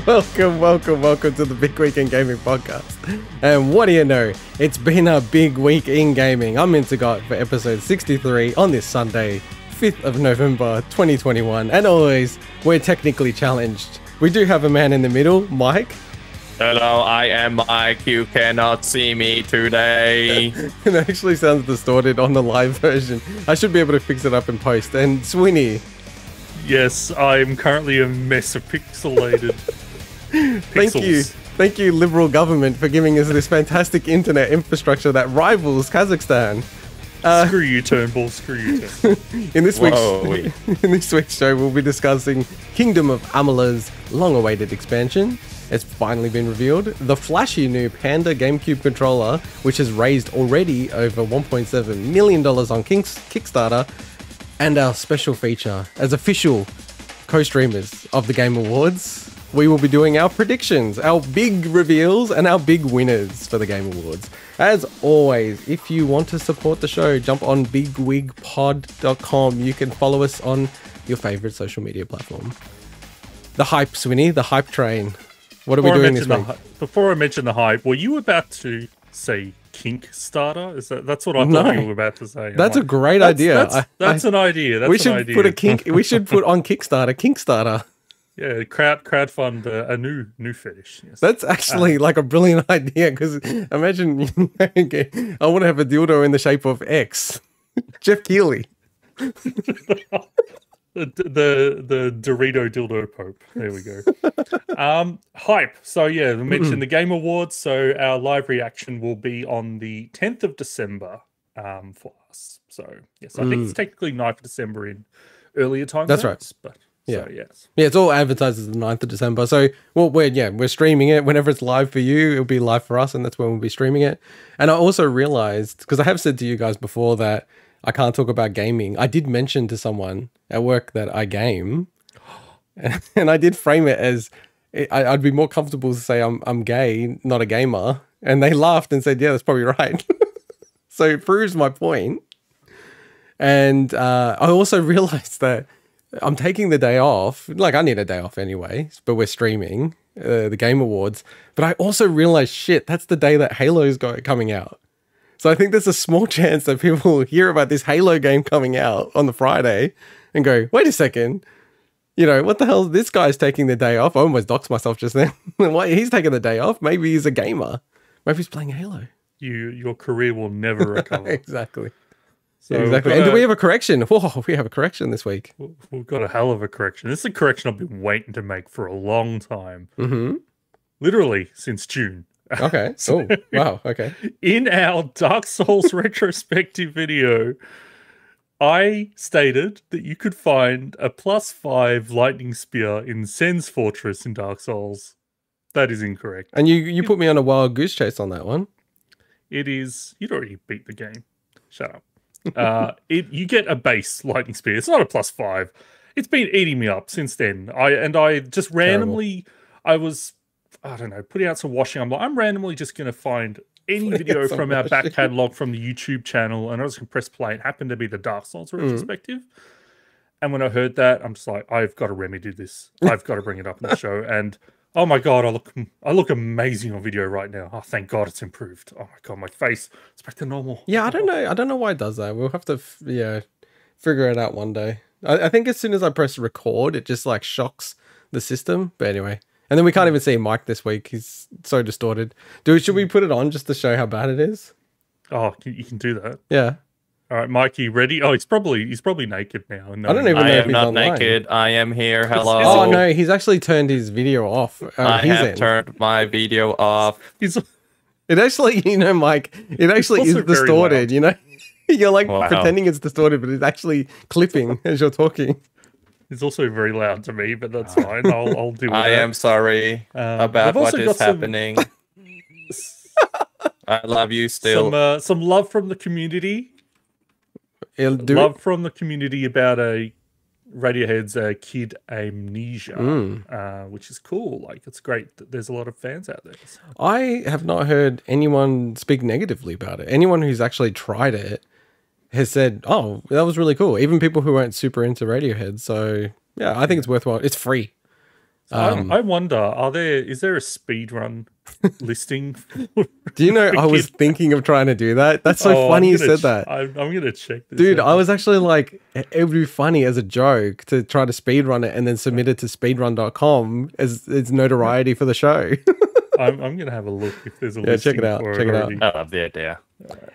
Welcome to the Big Week in Gaming podcast. And what do you know? It's been a big week in gaming. I'm Intergot for episode 63 on this Sunday, 5th of November 2021. And always, we're technically challenged. We do have a man in the middle, Mike. Hello, I am Mike. You cannot see me today. It actually sounds distorted on the live version. I should be able to fix it up in post. And Swinny. Yes, I'm currently a mess of pixelated pixels. Thank you, liberal government, for giving us this fantastic internet infrastructure that rivals Kazakhstan. Screw you, Turnbull. Screw you, Turnbull. In this week's show, we'll be discussing Kingdom of Amalor's long-awaited expansion. It's finally been revealed. The flashy new Panda Gamecube controller, which has raised already over $1.7 million on Kickstarter. And our special feature, as official co-streamers of the Game Awards, we will be doing our predictions, our big reveals, and our big winners for the Game Awards. As always, if you want to support the show, jump on bigwigpod.com. You can follow us on your favorite social media platform. The hype, Swinny, the hype train. What are we doing this week? Before I mention the hype, were you about to say KICKSTARTer? That's what I thought you were about to say. That's a great idea. That's an idea. We should put on Kickstarter. Yeah, crowdfund a new fetish. Yes. That's actually like a brilliant idea, because imagine I want to have a dildo in the shape of X. Jeff Keighley. The Dorito dildo Pope. There we go. Hype. So yeah, we mentioned the Game Awards. So our live reaction will be on the 10th of December for us. So yes, I think it's technically 9th of December in earlier time. That's right. But yeah, so, yes. Yeah, it's all advertised as the 9th of December. So we're streaming it whenever it's live for you. It'll be live for us, and that's when we'll be streaming it. And I also realized, because I have said to you guys before that I can't talk about gaming. I did mention to someone at work that I game, and I did frame it as I'd be more comfortable to say I'm gay, not a gamer. And they laughed and said, yeah, that's probably right. So it proves my point. And I also realized that I'm taking the day off. Like, I need a day off anyway, but we're streaming the Game Awards. But I also realized, shit, that's the day that Halo's coming out. So I think there's a small chance that people will hear about this Halo game coming out on the Friday and go, wait a second, what the hell? This guy's taking the day off. I almost doxed myself just then. Why he's taking the day off? Maybe he's a gamer. Maybe he's playing Halo. Your career will never recover. Exactly. So exactly. And do we have a correction? Whoa, we have a correction this week. We've got a hell of a correction. This is a correction I've been waiting to make for a long time. Literally since June. Okay. Oh, wow. Okay. In our Dark Souls retrospective video, I stated that you could find a +5 lightning spear in Sen's Fortress in Dark Souls. That is incorrect. And you put me on a wild goose chase on that one. It is. You'd already beat the game. Shut up. You get a base lightning spear. It's not a +5. It's been eating me up since then. I just randomly, I don't know, putting out some washing. I'm randomly just going to find any video from our back catalog from the YouTube channel, and I was going to press play. It happened to be the Dark Souls retrospective. And when I heard that, I'm just like, I've got to remedy this. I've got to bring it up in the show. And oh my God, I look amazing on video right now. Oh, thank God it's improved. Oh my God, my face, it's back to normal. Yeah, I don't know why it does that. We'll have to, figure it out one day. I think as soon as I press record, it just like shocks the system. But anyway. And then we can't even see Mike this week. He's so distorted. Should we put it on just to show how bad it is? Oh, you can do that. Yeah. All right, Mike, you ready? Oh, he's probably naked now. No, I don't even know if he's not online. naked. I am here. Hello. Oh no, he's actually turned his video off. I have turned my video off. It actually, Mike, it actually is distorted. You're like pretending it's distorted, but it's actually clipping as you're talking. It's also very loud to me, but that's fine. I'll do it. I am sorry about what is happening. I love you still. Some love from the community. Love from the community about Radiohead's Kid Amnesia, which is cool. Like, it's great that there's a lot of fans out there. So. I have not heard anyone speak negatively about it. Anyone who's actually tried it has said, oh, that was really cool. Even people who weren't super into Radiohead. So, yeah, I think it's worthwhile. It's free. I wonder, is there a speed run listing? Do you know, I was thinking of trying to do that. That's so funny you said that. I'm gonna check this. Dude, out. I was actually like, it would be funny as a joke to try to speedrun it and then submit it to speedrun.com as notoriety for the show. I'm gonna have a look if there's a listing. Check it out. Check it out. I love the idea.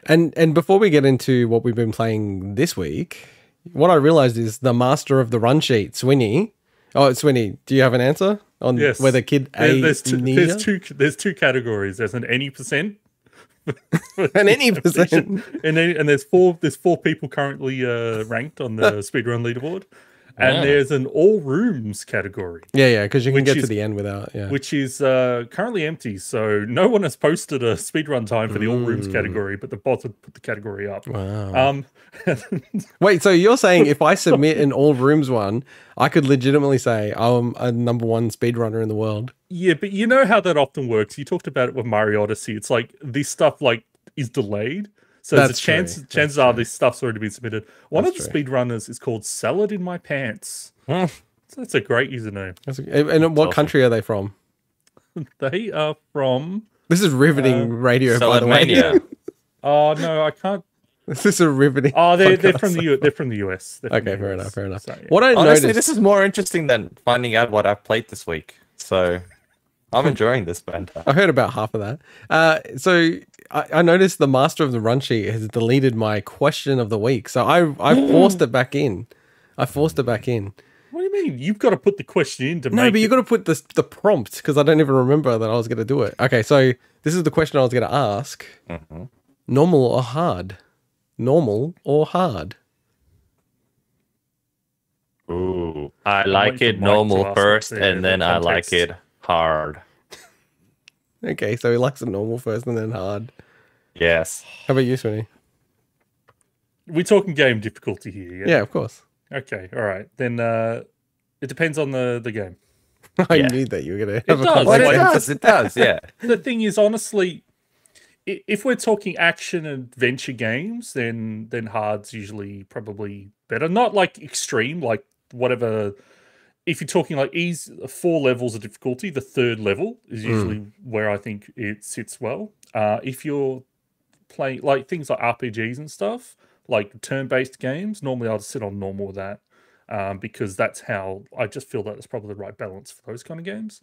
And before we get into what we've been playing this week, what I realized is the master of the run sheet, Swinny. Oh, Swinny, do you have an answer on whether kid A there's two categories. There's an any percent, an any percent, and there's four people currently ranked on the speedrun leaderboard, and there's an all rooms category. Yeah, because you can get to the end without. Yeah, which is currently empty. So no one has posted a speedrun time for the all rooms category, but the bots have put the category up. Wow. Wait, so you're saying if I submit an all rooms one, I could legitimately say I'm a #1 speedrunner in the world? Yeah, but you know how that often works. You talked about it with Mario Odyssey. It's like this stuff is delayed. So there's a chances are this stuff's already been submitted. One of the speedrunners is called Salad in My Pants. So that's a great username. And what country are they from? They are from... This is riveting radio, by the way. Oh, no, I can't... This is a riveting. Oh, they're from the US. Okay, fair enough. So, yeah. What I honestly, this is more interesting than finding out what I've played this week. So I'm enjoying this banter. I heard about half of that. So I noticed the master of the run sheet has deleted my question of the week. So I forced it back in. What do you mean? You've got to put the question in to make. No, but you got to put the prompt because I don't even remember that I was going to do it. Okay, so this is the question I was going to ask. Normal or hard? Normal or hard? Ooh, I like it normal first, and then I like it hard. Okay, so he likes it normal first and then hard. Yes. How about you, Swinny? We're talking game difficulty here, yeah? Yeah, of course. Okay, all right. Then it depends on the game. I knew that you were going to have a conversation. It does, yeah. The thing is, honestly, if we're talking action adventure games, then hard's usually probably better. Not like extreme, like whatever. If you're talking like 4 levels of difficulty, the 3rd level is usually where I think it sits well. If you're playing like things like RPGs and stuff, like turn-based games, normally I'll just sit on normal with that because that's how I just feel that it's probably the right balance for those kind of games.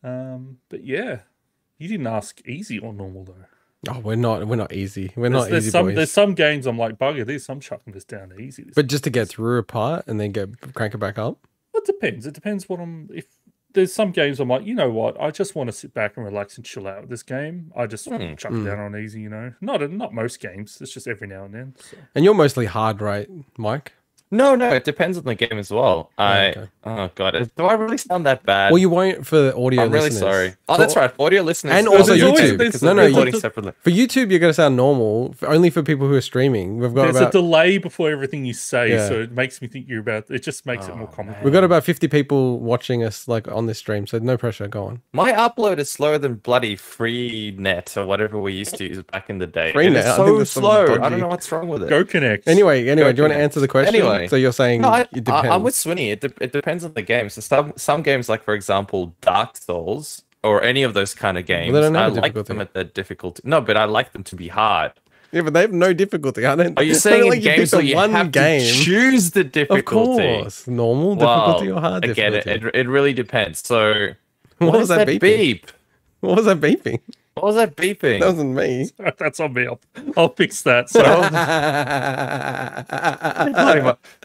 But yeah, you didn't ask easy or normal though. Oh, we're not easy. We're not easy boys. There's some games I'm like, bugger this, I'm chucking this down to easy. But just to get through a part and then crank it back up? Well, it depends. It depends if there's some games I'm like, you know what, I just want to sit back and relax and chill out with this game. I just chuck it down on easy, you know. Not most games. It's just every now and then. So. And you're mostly hard, right, Mike? No, it depends on the game as well. Oh god, do I really sound that bad? Well, you won't for the audio. I'm really sorry. Oh, that's right, audio listeners, and also YouTube. Because separately. For YouTube, you're going to sound normal. Only for people who are streaming, there's a delay before everything you say, so it makes me think it just makes it more common. We've got about 50 people watching us like on this stream, so no pressure. Go on. My upload is slower than bloody Freenet or whatever we used to use back in the day. Freenet, it's so slow. I don't know what's wrong with it. Go Connect. Anyway, do you want to answer the question? Anyway. So you're saying it depends. I'm with Swinny. It depends on the game. So some games, like for example, Dark Souls or any of those kind of games, I like them at the difficulty. No, but I like them to be hard. Yeah, but they have no difficulty. Are you saying in games where you have to choose the difficulty? Of course, normal difficulty or hard difficulty. I get it. It really depends. So what was that beep? What was that beeping? What was that beeping? That wasn't me. That's on me. I'll fix that. So.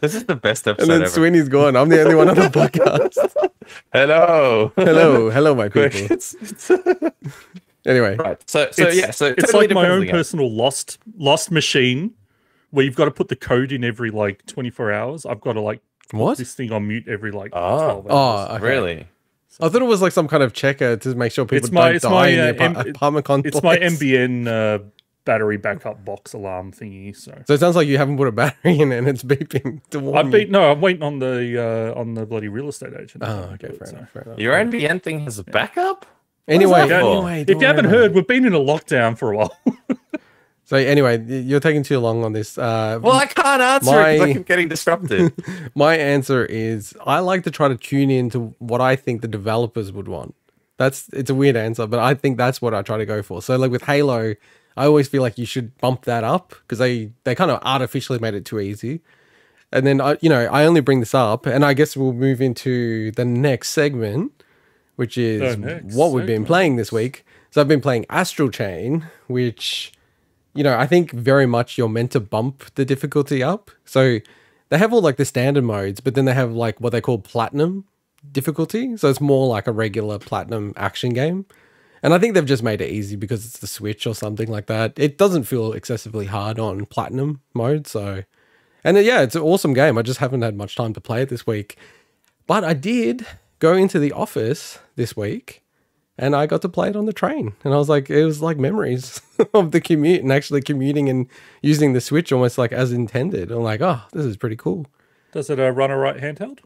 This is the best episode ever. And then Sweeney's gone. I'm the only one on the podcast. Hello, my people. Anyway, right. So it's totally like my own personal lost machine, where you've got to put the code in every like 24 hours. I've got to put this thing on mute every 12 hours. Oh, okay. Really? I thought it was like some kind of checker to make sure people don't die in the apartment complex. It's my MBN battery backup box alarm thingy. So it sounds like you haven't put a battery in it and it's beeping to warn you. No, I'm waiting on the bloody real estate agent. Oh, okay, fair enough. Your NBN thing has a backup? Anyway, if you haven't heard, we've been in a lockdown for a while. So anyway, you're taking too long on this. Well, I can't answer it because I keep getting disrupted. My answer is I like to try to tune into what I think the developers would want. It's a weird answer, but I think that's what I try to go for. So like with Halo, I always feel like you should bump that up because they kind of artificially made it too easy. And then I only bring this up, and I guess we'll move into the next segment, which is what we've been playing this week. So I've been playing Astral Chain, which, I think very much you're meant to bump the difficulty up. So they have all like the standard modes, but then they have like what they call platinum difficulty. So it's more like a regular platinum action game. And I think they've just made it easy because it's the Switch or something like that. It doesn't feel excessively hard on platinum mode. So, and yeah, it's an awesome game. I just haven't had much time to play it this week. But I did go into the office this week and I got to play it on the train. And I was like, it was like memories of the commute and actually commuting and using the Switch almost like as intended. I'm like, oh, this is pretty cool. Does it run a right handheld?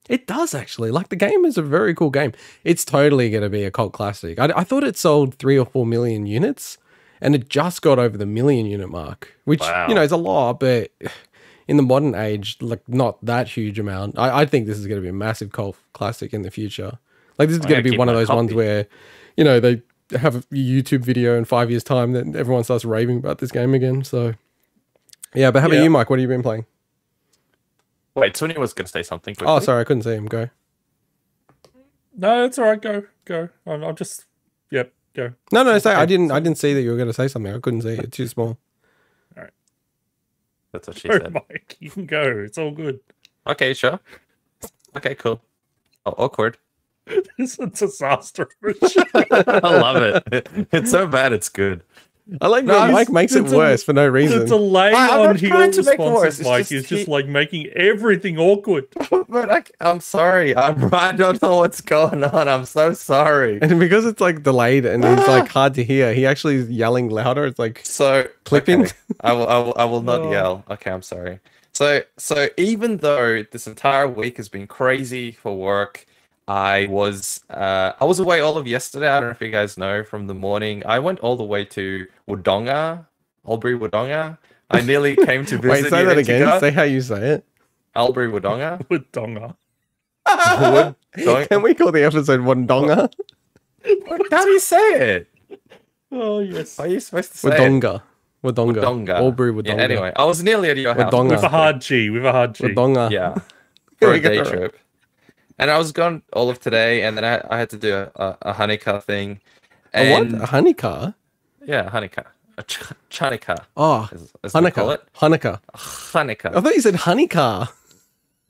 It does actually. Like the game is a very cool game. It's totally going to be a cult classic. I thought it sold 3 or 4 million units and it just got over the million unit mark, which, is a lot, but in the modern age, like not that huge amount. I think this is going to be a massive cult classic in the future. Like this is going to be one of those ones where, they have a YouTube video in 5 years' time that everyone starts raving about this game again. So yeah, but how about you, Mike? What have you been playing? Wait, Tony was going to say something quickly. Oh, sorry, I couldn't see him. Go. No, it's all right. Go. I'm just, go. No, say I didn't see that you were going to say something. I couldn't see it. It's too small. All right. That's what she said. Mike, you can go. It's all good. Okay, sure. Okay, cool. Oh, awkward. This is a disaster. I love it. It's so bad, it's good. I like that Mike makes it worse for no reason. The delay on your responses, Mike, is just like making everything awkward. But I'm sorry. I don't know what's going on. I'm so sorry. And because it's like delayed and it's like hard to hear, he actually is yelling louder. It's like clipping. Okay. I will not yell. Okay, I'm sorry. So even though this entire week has been crazy for work, I was away all of yesterday. I don't know if you guys know from the morning. I went all the way to Wodonga, Albury Wodonga. I nearly came to visit. Wait, say that again. Say how you say it. Albury Wodonga. Wodonga. Can we call the episode Wodonga? How do you say it? Oh yes. Are you supposed to say Wodonga? Wodonga. Albury Wodonga. Yeah, anyway, I was nearly at your house. Wodonga. With a hard G. Wodonga. Yeah. For a day trip. And I was gone all of today, and then I had to do a honeycar thing. And a honeycar? Yeah, honeycar. A chanika. Oh, as we call it. Hanukkah. Hanukkah. I thought you said honeycar.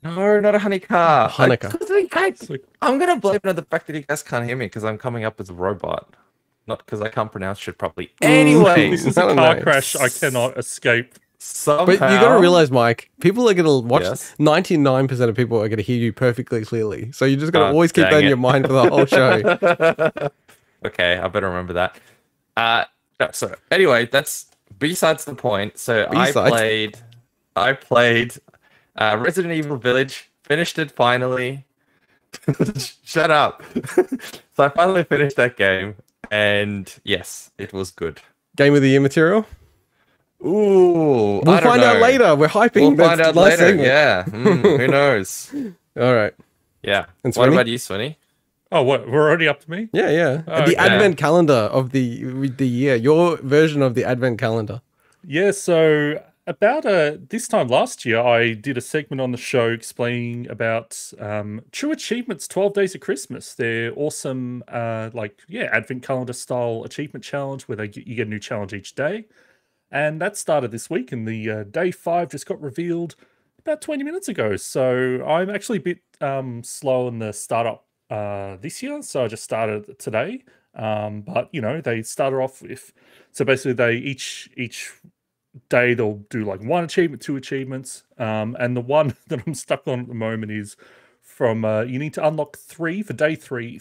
No, not a honeycar. Hanukkah. I'm going to blame it on the fact that you guys can't hear me because I'm coming up as a robot. Not because I can't pronounce shit properly. Anyway. This is a car crash I cannot escape. Somehow. But you got to realize, Mike, people are going to watch. 99% of people are going to hear you perfectly clearly. So you just got to always keep that in your mind for the whole show. Okay, I better remember that. So anyway, that's besides the point. So I played Resident Evil Village, finished it finally. Shut up. So I finally finished that game, and yes, it was good. Game of the year material? Ooh, we'll find out later. We're hyping. We'll find out later. Segment. Yeah, who knows? All right. Yeah. And what about you, Swinny? Oh, what? We're already up to me? Yeah. The advent calendar of the year. Your version of the advent calendar. Yeah. So about this time last year, I did a segment on the show explaining about True Achievements 12 Days of Christmas. They're awesome, advent calendar style achievement challenge where you get a new challenge each day. And that started this week, and the day 5 just got revealed about 20 minutes ago. So I'm actually a bit slow in the startup this year, so I just started today. But they started off with, so basically each day they'll do like 1 achievement, 2 achievements, and the one that I'm stuck on at the moment is from you need to unlock 3 for day 3,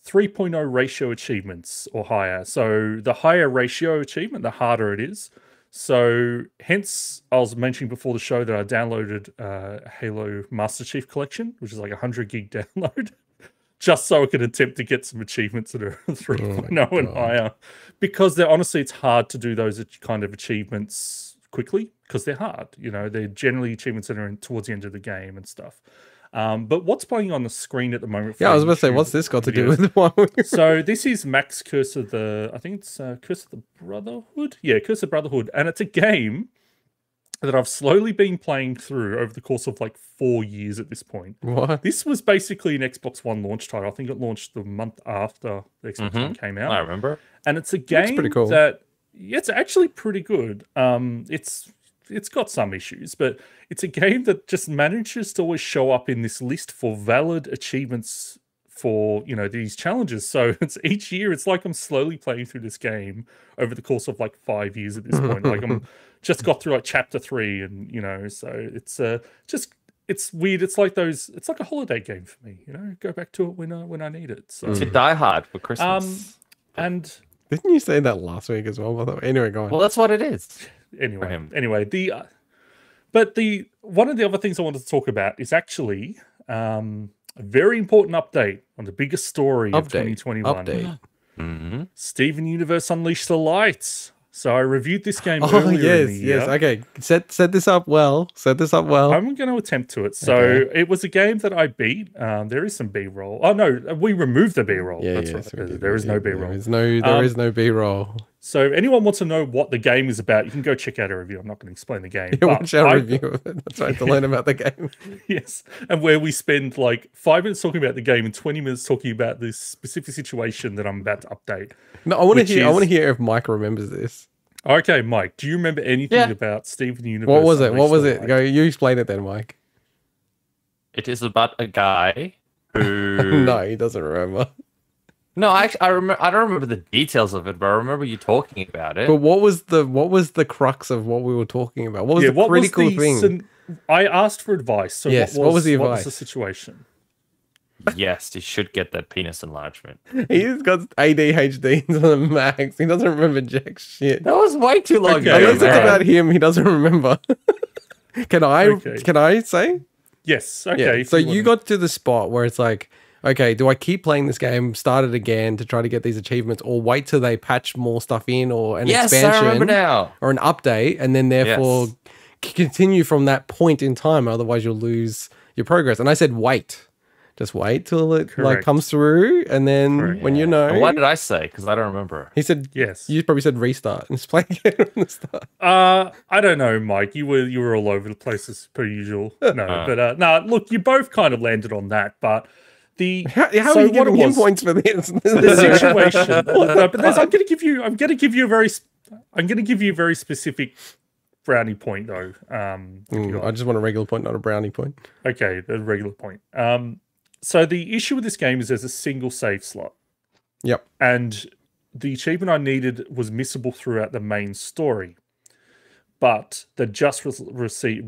3.0 ratio achievements or higher. So the higher ratio achievement, the harder it is. So hence, I was mentioning before the show that I downloaded Halo Master Chief Collection, which is like 100 gig download. just so I can attempt to get some achievements that are 3.0 and higher. Because honestly, it's hard to do those kind of achievements quickly because they're hard. You know, they're generally achievements that are towards the end of the game and stuff. But what's playing on the screen at the moment? Yeah, I was about to say, what's this got to do with the one? So this is Max Curse of I think it's Curse of the Brotherhood. Yeah, Curse of Brotherhood, and it's a game that I've slowly been playing through over the course of like 4 years at this point. What? This was basically an Xbox One launch title. I think it launched the month after the Xbox One came out. I remember. And it's a game pretty cool. that it's actually pretty good. It's got some issues, but it's a game that just manages to always show up in this list for valid achievements for, you know, these challenges. So it's each year, it's like I'm slowly playing through this game over the course of like 5 years at this point. Like I'm just got through like chapter 3, and you know, so it's it's weird. It's like it's like a holiday game for me, you know, go back to it when I need it. So To Die Hard for Christmas. and Didn't you say that last week as well, by the way? Anyway, go on. Well, that's what it is. anyway, but one of the other things I wanted to talk about is actually a very important update on the biggest story of 2021. Mm-hmm. Steven Universe Unleashed the Lights. So I reviewed this game earlier in the year. Yes. Okay, set this up well. I'm going to attempt to it. So it was a game that I beat. There is some B-roll. Oh no, we removed the B-roll. Yeah, That's right. There is no B-roll. There is no B-roll. So if anyone wants to know what the game is about, you can go check out a review. I'm not going to explain the game. Yeah, watch our review of it. That's right, to learn about the game. Yes, and where we spend like 5 minutes talking about the game and 20 minutes talking about this specific situation that I'm about to update. No, I want to hear if Mike remembers this. Okay, Mike, do you remember anything about Steven Universe? What was it? What was it? Go, you explain it then, Mike. It is about a guy who. No, he doesn't remember. No, I remember. I don't remember the details of it, but I remember you talking about it. But what was the crux of what we were talking about? What was the critical thing? I asked for advice. So yes, what was the advice? What was the situation? Yes, he should get that penis enlargement. He's got ADHD to the max. He doesn't remember jack shit. That was way too long ago. Unless it's about him, he doesn't remember. Can I say? Yes. Okay. Yeah. So you got to the spot where it's like, okay, do I keep playing this game, start it again to try to get these achievements, or wait till they patch more stuff in, or an expansion, I remember now, or an update, and then therefore continue from that point in time? Otherwise, you'll lose your progress. And I said, wait. Just wait till it like comes through, and then when you know. And what did I say? Because I don't remember. He said yes. You probably said restart and just play again from the start. I don't know, Mike. You were all over the place as per usual. No, but no. Look, you both kind of landed on that, but how are you giving him points for this? The situation. But I'm going to give you a very specific brownie point though. I just want a regular point, not a brownie point. Okay, a regular point. So the issue with this game is there's a single save slot. Yep. And the achievement I needed was missable throughout the main story. But they just released an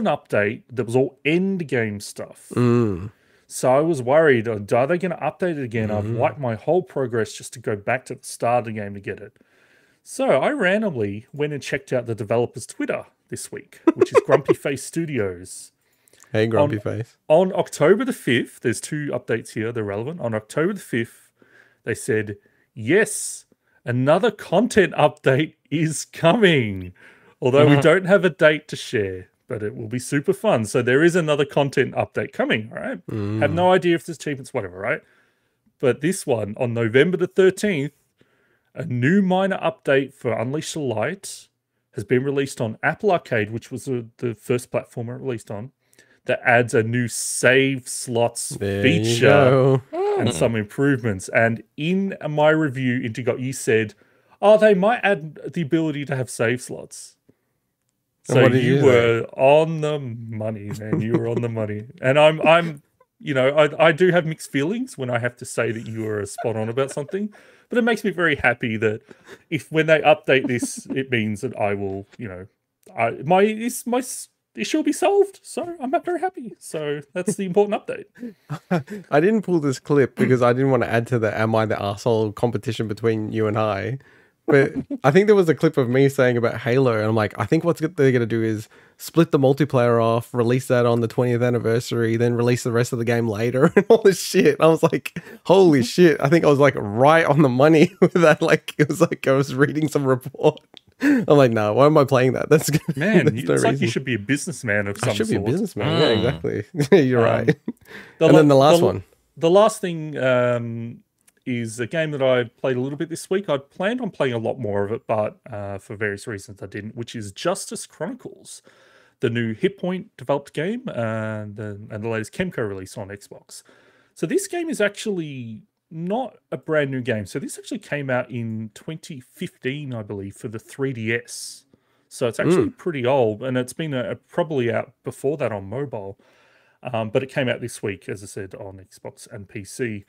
update that was all end game stuff. So I was worried, are they going to update it again? I've wiped my whole progress just to go back to the start of the game to get it. So I randomly went and checked out the developer's Twitter this week, which is Grumpy Face Studios. Hey, Grumpy Face. On October the 5th, there's 2 updates here, they're relevant. On October the 5th, they said, yes, another content update is coming. Although we don't have a date to share, but it will be super fun. So there is another content update coming, all right? Have no idea if there's achievements, whatever, right? But this one, on November the 13th, a new minor update for Unleash the Light has been released on Apple Arcade, which was the first platform it released on, that adds a new save slots feature and some improvements. And in my review, Intergot, you said, they might add the ability to have save slots. So you were on the money, man. You were on the money. And I'm you know, I do have mixed feelings when I have to say that you are spot on about something. But it makes me very happy that when they update this, it means that I will, you know, my issue will be solved. So I'm very happy. So that's the important update. I didn't pull this clip because I didn't want to add to the "Am I the Arsehole" competition between you and I. But I think there was a clip of me saying about Halo, and I'm like, I think what they're going to do is split the multiplayer off, release that on the 20th anniversary, then release the rest of the game later, and all this shit. I was like, holy shit. I think I was like right on the money with that. Like, it was like I was reading some report. I'm like, no, why am I playing that? That's good. Man, no it's reason. like you should be a businessman of some I should sort. be a businessman. Yeah, exactly. You're right. And then the last thing is a game that I played a little bit this week. I planned on playing a lot more of it, but for various reasons I didn't, which is Justice Chronicles, the new Hit Point developed game and the latest Kemco release on Xbox. So this game is actually not a brand new game. So this actually came out in 2015, I believe, for the 3DS. So it's actually pretty old, and it's been probably out before that on mobile. But it came out this week, as I said, on Xbox and PC.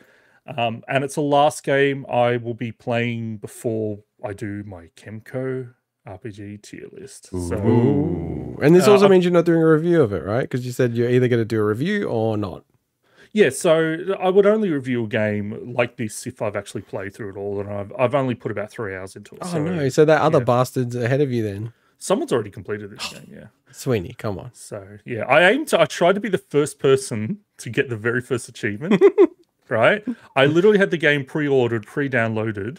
And it's the last game I will be playing before I do my Kemco RPG tier list. So, and this also means you're not doing a review of it, right? Because you said you're either going to do a review or not. Yeah, so I would only review a game like this if I've actually played through it all, and I've only put about 3 hours into it. Oh, no. So that other bastard's ahead of you then. Someone's already completed this game, yeah. Sweeney, come on. So, yeah, I tried to be the first person to get the very first achievement, right? I literally had the game pre-ordered, pre-downloaded,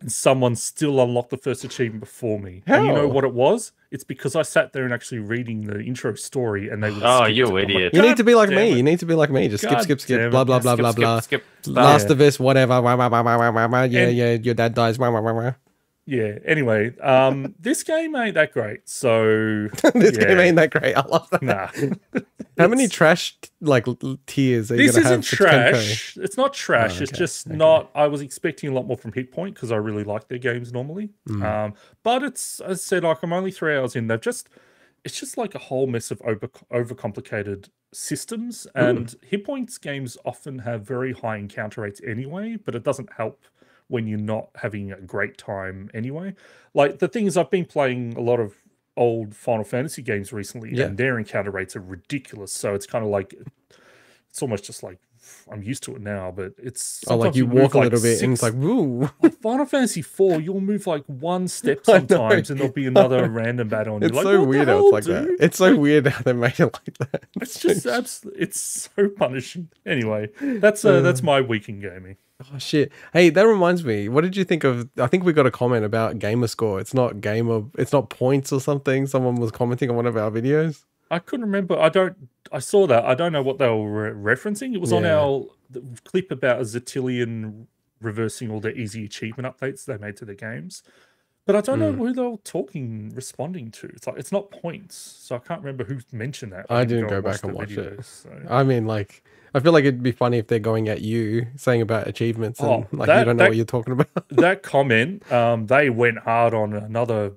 and someone still unlocked the first achievement before me. How? And you know what it was? It's because I sat there and actually reading the intro story, and they would you idiot. You need to be like me. You need to be like me. Just skip, blah, blah, blah, blah, blah. Last of Us, whatever. Yeah, your dad dies. Yeah, anyway, this game ain't that great, so... This game ain't that great, I love that. Nah. How many trash, like, tiers are you going to have? This isn't trash. It's not trash, it's just not... I was expecting a lot more from Hit Point, because I really like their games normally. But it's, as I said, like, I'm only 3 hours in. It's just like a whole mess of overcomplicated systems, and Hit Point's games often have very high encounter rates anyway, but it doesn't help when you're not having a great time anyway. Like, the thing is, I've been playing a lot of old Final Fantasy games recently, and their encounter rates are ridiculous. So it's kind of like, it's almost just like, I'm used to it now, but it's... Oh, like you walk a little bit and it's like, woo. Like Final Fantasy 4, you'll move like one step sometimes and there'll be another random battle. And it's you're so like, weird how it's like that. It's so weird how they made it like that. It's just absolutely, it's so punishing. Anyway, that's my week in gaming. Oh shit! Hey, that reminds me. What did you think of? I think we got a comment about gamer score. It's not it's not points or something. Someone was commenting on one of our videos. I couldn't remember. I saw that. I don't know what they were referencing. It was on our clip about Zillion reversing all the easy achievement updates they made to the games. But I don't know who they were responding to. It's like, it's not points, so I can't remember who mentioned that. I didn't go back and watch it. So. I mean, like, I feel like it'd be funny if they're going at you, saying about achievements, and you don't know what you're talking about. That comment, they went hard on another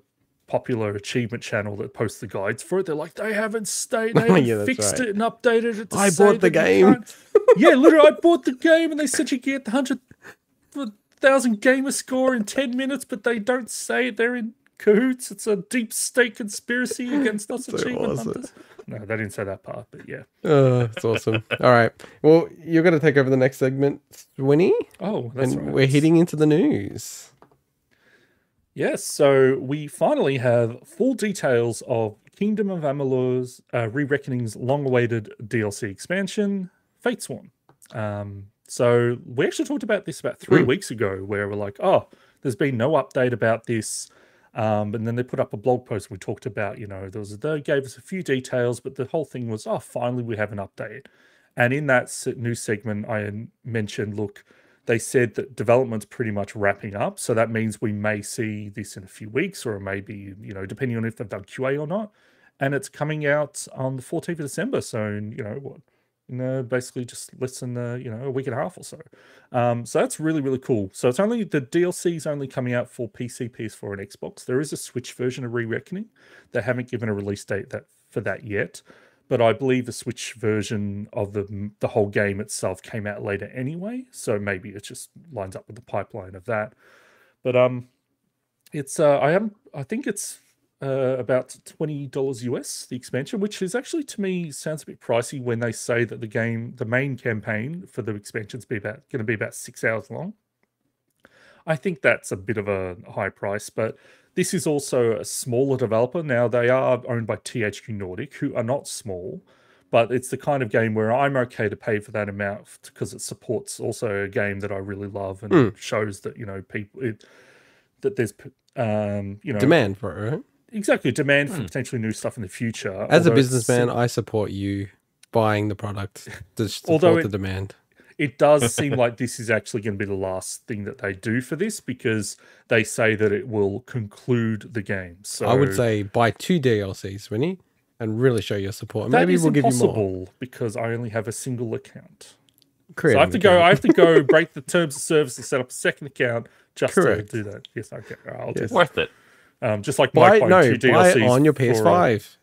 popular achievement channel that posts the guides for it. They're like, they haven't fixed it and updated it. I bought the game. Yeah, literally, I bought the game, and they said you get the 100,000 gamer score in 10 minutes, but they don't say they're in cahoots. It's a deep state conspiracy against us achievement hunters. No, they didn't say that part, but yeah. It's awesome. All right. Well, you're going to take over the next segment, Winnie. Oh, that's and right. We're heading into the news. Yes, so we finally have full details of Kingdom of Amalur's Re-Reckoning's long-awaited DLC expansion, Fatesworn. So we actually talked about this about 3 weeks ago, where we're like, oh, there's been no update about this. And then they put up a blog post. We talked about, they gave us a few details, but the whole thing was, oh, finally we have an update. And in that new segment, I mentioned, look, they said that development's pretty much wrapping up. So that means we may see this in a few weeks, or maybe, depending on if they've done QA or not. And it's coming out on the 14th of December. So, basically just less than, a week and a half or so. So that's really, really cool. So the DLC is only coming out for PC, PS4, and Xbox. There is a Switch version of Re-Reckoning. They haven't given a release date for that yet. But I believe the Switch version of the whole game itself came out later anyway. So maybe it just lines up with the pipeline of that. But it's I think it's about $20 US, the expansion, which is actually, to me, sounds a bit pricey when they say that the main campaign for the expansion is going to be about 6 hours long. I think that's a bit of a high price, but this is also a smaller developer. Now, they are owned by THQ Nordic, who are not small, but it's the kind of game where I'm okay to pay for that amount because it supports also a game that I really love and shows that, you know, that there's, you know, demand for it, right? Exactly, demand for potentially new stuff in the future. As a businessman, I support you buying the product to support the demand. It does seem like this is actually going to be the last thing that they do for this, because they say that it will conclude the game. So I would say buy 2 DLCs, Winnie, and really show your support. Maybe we'll give you more. Because I only have a single account. So I have to go break the terms of service and set up a second account just to do that. Yes, okay. I'll do that. Worth it. Just like buying 2 DLCs. Buy it on your PS5.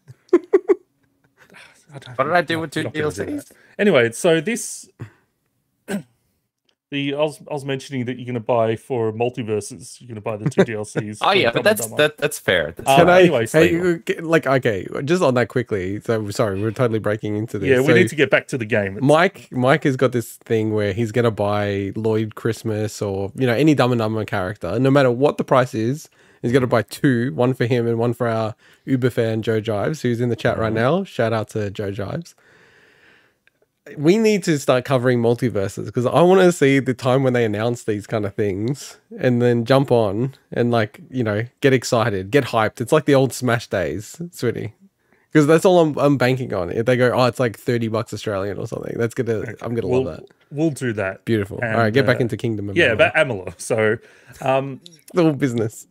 What did I do with 2 DLCs? Anyway, so this... I was mentioning that you're going to buy for multiverses. You're going to buy the 2 DLCs. Oh yeah, but that's fair. Anyway, okay, just on that quickly. So sorry, we're totally breaking into this. Yeah, we need to get back to the game. Mike has got this thing where he's going to buy Lloyd Christmas or any Dumb and Dumber character, no matter what the price is. He's going to buy 2, one for him and one for our Uber fan Joe Jives, who's in the chat right now. Shout out to Joe Jives. We need to start covering multiverses because I want to see the time when they announce these kind of things and then jump on and get excited, get hyped. It's like the old Smash days, Sweetie. Because that's all I'm banking on. If they go, oh, it's like $30 Australian or something, I'm gonna love that. We'll do that. Beautiful. And, all right, get back into Kingdom of AMALOR. About AMALOR. So, little business.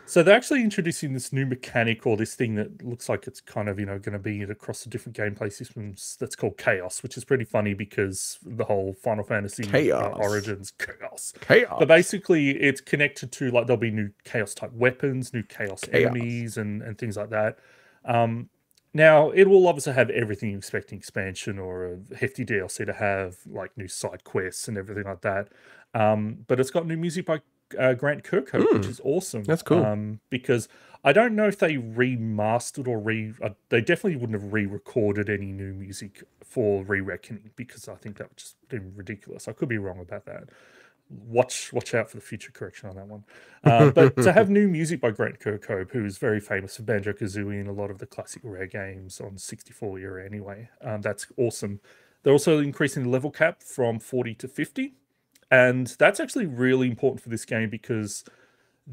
So they're actually introducing this new mechanic, or this thing that looks like it's kind of, going to be across the different gameplay systems, that's called Chaos, which is pretty funny because the whole Final Fantasy Origins Chaos. But basically it's connected to, like, there'll be new Chaos type weapons, new Chaos enemies and things like that. Now, it will obviously have everything you expect an expansion or a hefty DLC to have, like new side quests and everything like that. But it's got new music by Grant Kirkhope, which is awesome. That's cool. Because I don't know if they remastered or they definitely wouldn't have re-recorded any new music for Re-Reckoning, because I think that would just be ridiculous. I could be wrong about that. Watch out for the future correction on that one. But to have new music by Grant Kirkhope, who is very famous for Banjo-Kazooie and a lot of the classic Rare games on 64 era anyway, that's awesome. They're also increasing the level cap from 40 to 50. And that's actually really important for this game because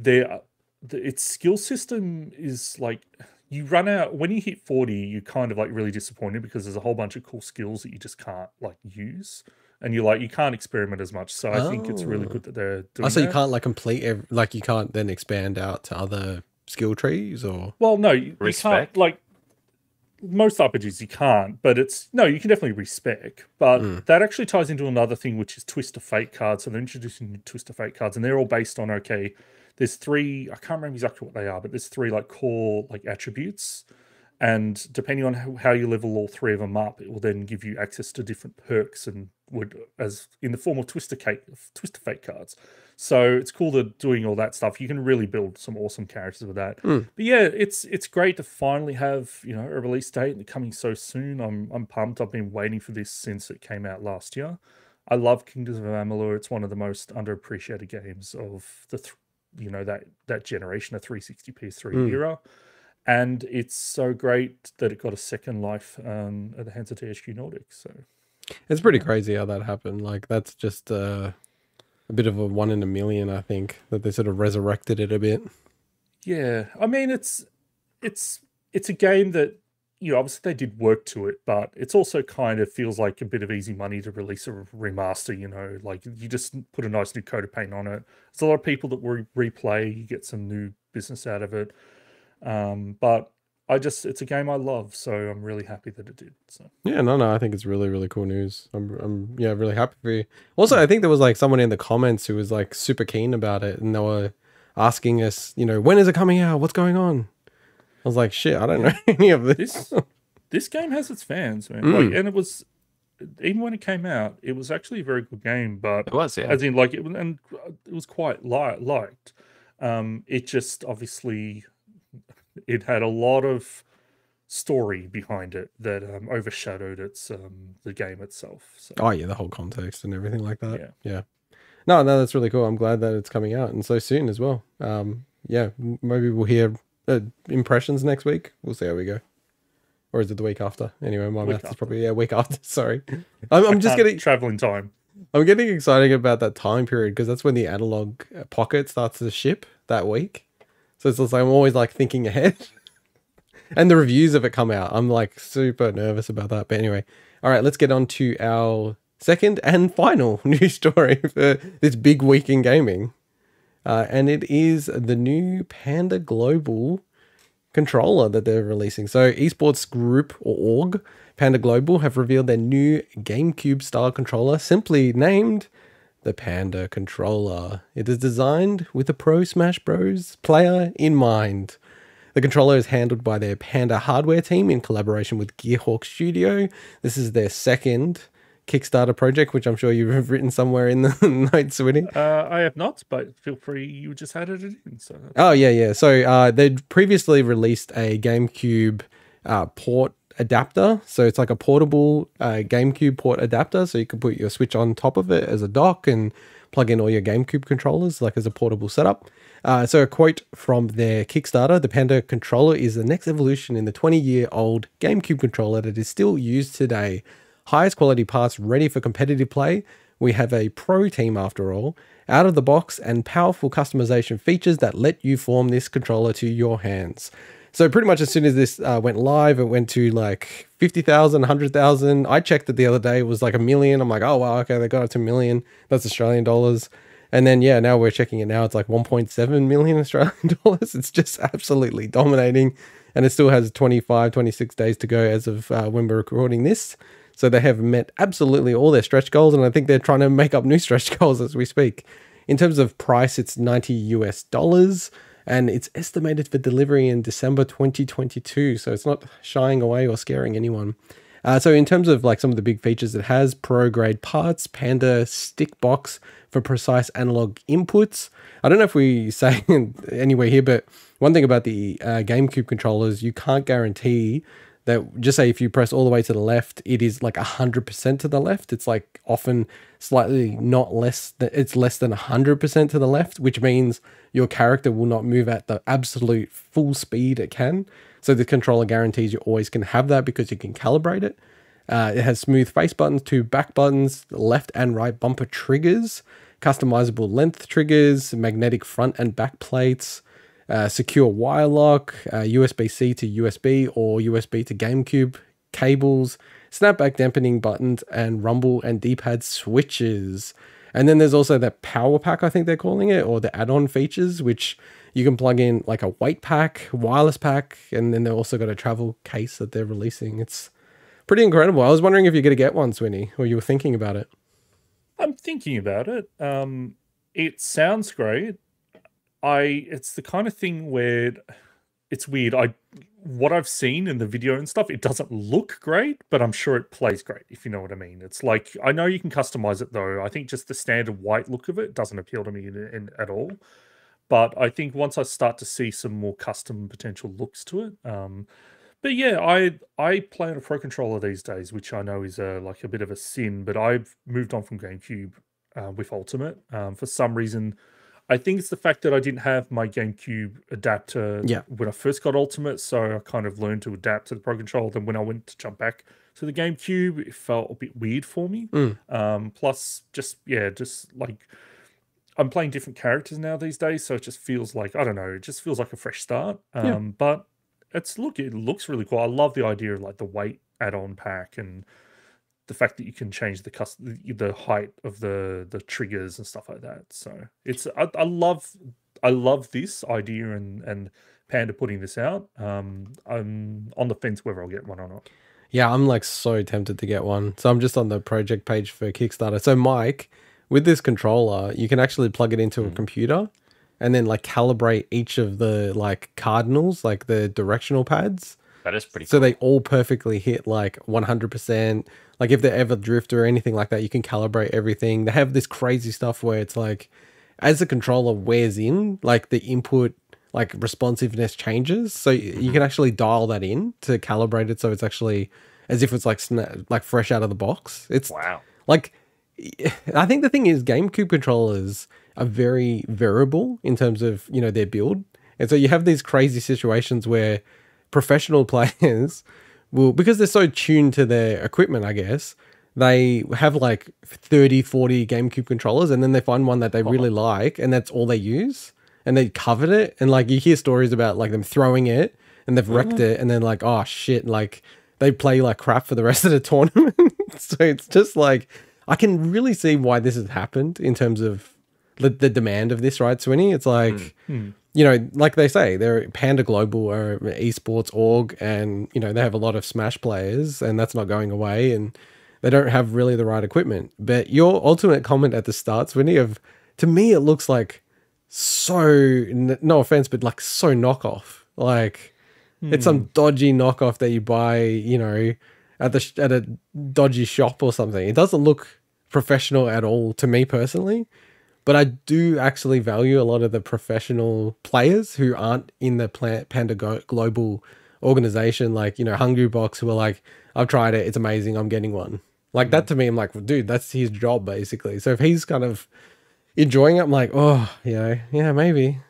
its skill system is like, you run out, when you hit 40, you're kind of like really disappointed because there's a whole bunch of cool skills that you just can't like use. And you can't experiment as much. So I think it's really good that they're doing so you can't like complete, you can't then expand out to other skill trees or? Well, no, you can't, like, most RPGs you can't, but you can definitely respec. But that actually ties into another thing, which is Twist of Fate cards. So they're introducing new Twist of Fate cards, and they're all based on, there's 3, I can't remember exactly what they are, but there's 3 like core like attributes. And depending on how you level all 3 of them up, it will then give you access to different perks and as in the form of Twist of Fate cards. So it's cool that doing all that stuff. You can really build some awesome characters with that. But yeah, it's great to finally have a release date and coming so soon. I'm pumped. I've been waiting for this since it came out last year. I love Kingdoms of Amalur. It's one of the most underappreciated games of the that generation, the 360 PS3 era. And it's so great that it got a second life at the hands of THQ Nordic. So it's pretty crazy how that happened. Like, that's just a bit of a 1 in a million, I think, that they sort of resurrected it a bit. Yeah, I mean, it's a game that obviously they did work to it, but it's also kind of feels like a bit of easy money to release a remaster. Like, you just put a nice new coat of paint on it. There's a lot of people that will replay. You get some new business out of it. But it's a game I love, so I'm really happy that it did. So yeah, no, I think it's really, really cool news. I'm really happy for you. Also, I think there was like someone in the comments who was like super keen about it, and they were asking us, when is it coming out? What's going on? I was like, shit, I don't know any of this. This game has its fans, man. Like, and it was, even when it came out, it was actually a very good game. But it was, yeah. As in, like, it was quite liked. It just obviously. It had a lot of story behind it that overshadowed the game itself. So. Oh yeah, the whole context and everything like that. Yeah. No, that's really cool. I'm glad that it's coming out and so soon as well. Yeah, maybe we'll hear impressions next week. We'll see how we go. Or is it the week after? Anyway, my math is probably week after. Sorry, I'm just getting traveling time. I'm getting excited about that time period because that's when the analog pocket starts to ship that week. So it's just like I'm always like thinking ahead. And the reviews of it come out. I'm like super nervous about that. But anyway, all right, let's get on to our second and final news story for this big week in gaming. And it is the new Panda Global controller that they're releasing. So esports group or org, Panda Global, have revealed their new GameCube style controller, simply named the Panda controller. It is designed with a Pro Smash Bros. Player in mind. The controller is handled by their Panda hardware team in collaboration with Gearhawk Studio. This is their second Kickstarter project, which I'm sure you've written somewhere in the notes, Winnie. I have not, but feel free. You just added it in. So oh, yeah. So they'd previously released a GameCube port adapter. So it's like a portable GameCube port adapter. So you can put your Switch on top of it as a dock and plug in all your GameCube controllers, like as a portable setup. So a quote from their Kickstarter: the Panda controller is the next evolution in the 20-year-old GameCube controller that is still used today. Highest quality parts ready for competitive play. We have a pro team after all. Out of the box and powerful customization features that let you form this controller to your hands. So pretty much as soon as this went live, it went to like 50,000, 100,000. I checked it the other day. It was like 1 million. I'm like, oh, wow, okay, they got it to 1 million. That's Australian dollars. And then, yeah, now we're checking it now. It's like 1.7 million Australian dollars. It's just absolutely dominating. And it still has 25, 26 days to go as of when we're recording this. So they have met absolutely all their stretch goals. And I think they're trying to make up new stretch goals as we speak. In terms of price, it's $90 US. And it's estimated for delivery in December 2022. So it's not shying away or scaring anyone. So in terms of like some of the big features, it has pro grade parts, Panda stick box for precise analog inputs. I don't know if we say anywhere here, but one thing about the GameCube controllers, you can't guarantee that, just say if you press all the way to the left, it is like 100% to the left. It's like often slightly not less than, it's less than 100% to the left, which means your character will not move at the absolute full speed it can. So the controller guarantees you always can have that because you can calibrate it. It has smooth face buttons, 2 back buttons, left and right bumper triggers, customizable length triggers, magnetic front and back plates, secure wire lock, USB-C to USB or USB to GameCube cables, snapback dampening buttons, and rumble and D-pad switches. And then there's also that power pack, I think they're calling it, or the add-on features, which you can plug in like a weight pack, wireless pack, and then they've also got a travel case that they're releasing. It's pretty incredible. I was wondering if you're going to get one, Swinny, or you were thinking about it. I'm thinking about it. It sounds great. It's the kind of thing where it's weird. What I've seen in the video and stuff, it doesn't look great, but I'm sure it plays great, if you know what I mean. It's like, I know you can customize it though. I think just the standard white look of it doesn't appeal to me at all. But I think once I start to see some more custom potential looks to it, but yeah, I play on a Pro controller these days, which I know is like a bit of a sin. But I've moved on from GameCube with Ultimate for some reason. I think it's the fact that I didn't have my GameCube adapter when I first got Ultimate, so I kind of learned to adapt to the Pro controller. Then when I went to jump back to the GameCube, it felt a bit weird for me. Plus, just like I'm playing different characters now these days, so it just feels like, I don't know, it just feels like a fresh start. But it looks really cool. I love the idea of like the weight add-on pack and the fact that you can change the height of the triggers and stuff like that. So it's I love this idea and Panda putting this out. I'm on the fence whether I'll get one or not. Yeah, I'm like so tempted to get one. So I'm just on the project page for Kickstarter. So Mike, with this controller, you can actually plug it into a computer and then like calibrate each of the like cardinals, like the directional pads. That is pretty cool. So they all perfectly hit like 100%. Like if they ever drift or anything like that, you can calibrate everything. They have this crazy stuff where it's like, as the controller wears in, like the input, like responsiveness changes. So you can actually dial that in to calibrate it. So it's actually as if it's like fresh out of the box. It's wow. Like I think the thing is GameCube controllers are very variable in terms of, you know, their build. And so you have these crazy situations where professional players will, because they're so tuned to their equipment, I guess, they have like 30, 40 GameCube controllers, and then they find one that they really like, and that's all they use, and they covered it. And like you hear stories about like them throwing it and they've wrecked it, and then like, oh shit, like they play like crap for the rest of the tournament. So it's just like, I can really see why this has happened in terms of the demand of this, right, Swinny? It's like, you know, like they say, they're Panda Global or an esports org, and, you know, they have a lot of Smash players, and that's not going away, and they don't have really the right equipment. But your ultimate comment at the start, Swinny, of, to me, it looks like so, no offense, but like so knockoff. Like, it's some dodgy knockoff that you buy, you know, at a dodgy shop or something. It doesn't look professional at all to me personally, but I do actually value a lot of the professional players who aren't in the Panda Global organization, like, you know, Hungry Box, who are like, I've tried it, it's amazing, I'm getting one. Like that to me, I'm like, well, dude, that's his job basically. So if he's kind of enjoying it, I'm like, oh, you know, yeah, maybe.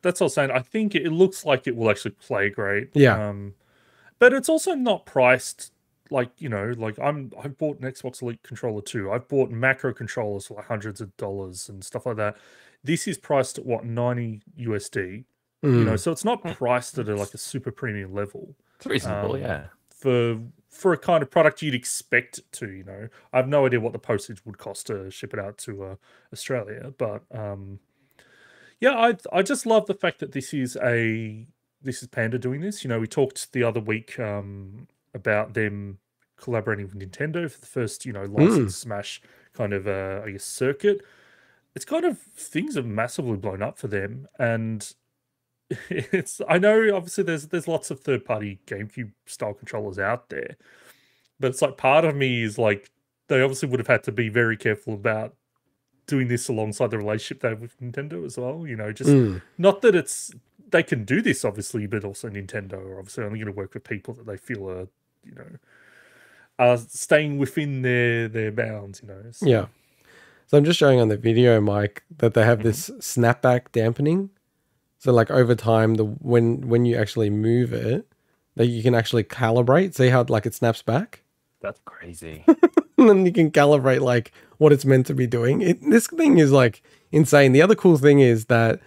That's all I'm saying. I think it looks like it will actually play great. Yeah. But it's also not priced like, you know, like I've bought an Xbox Elite controller too. I've bought macro controllers for like hundreds of dollars and stuff like that. This is priced at what, 90 USD. You know, so it's not priced at like a super premium level. It's reasonable, yeah. For a kind of product you'd expect it to, you know. I have no idea what the postage would cost to ship it out to Australia, but yeah, I just love the fact that this is Panda doing this. You know, we talked the other week about them collaborating with Nintendo for the first, you know, licensed Smash kind of, I guess, circuit. It's kind of, things have massively blown up for them. And I know obviously there's lots of third-party GameCube style controllers out there. But it's like, part of me is like, they obviously would have had to be very careful about doing this alongside the relationship they have with Nintendo as well. You know, just not that they can do this obviously, but also Nintendo are obviously only going to work with people that they feel are, you know, are staying within their bounds, you know. So. Yeah. So I'm just showing on the video, Mike, that they have this snapback dampening. So like over time, when you actually move it, that you can actually calibrate. See how like it snaps back? That's crazy. And then you can calibrate like what it's meant to be doing. This thing is like insane. The other cool thing is that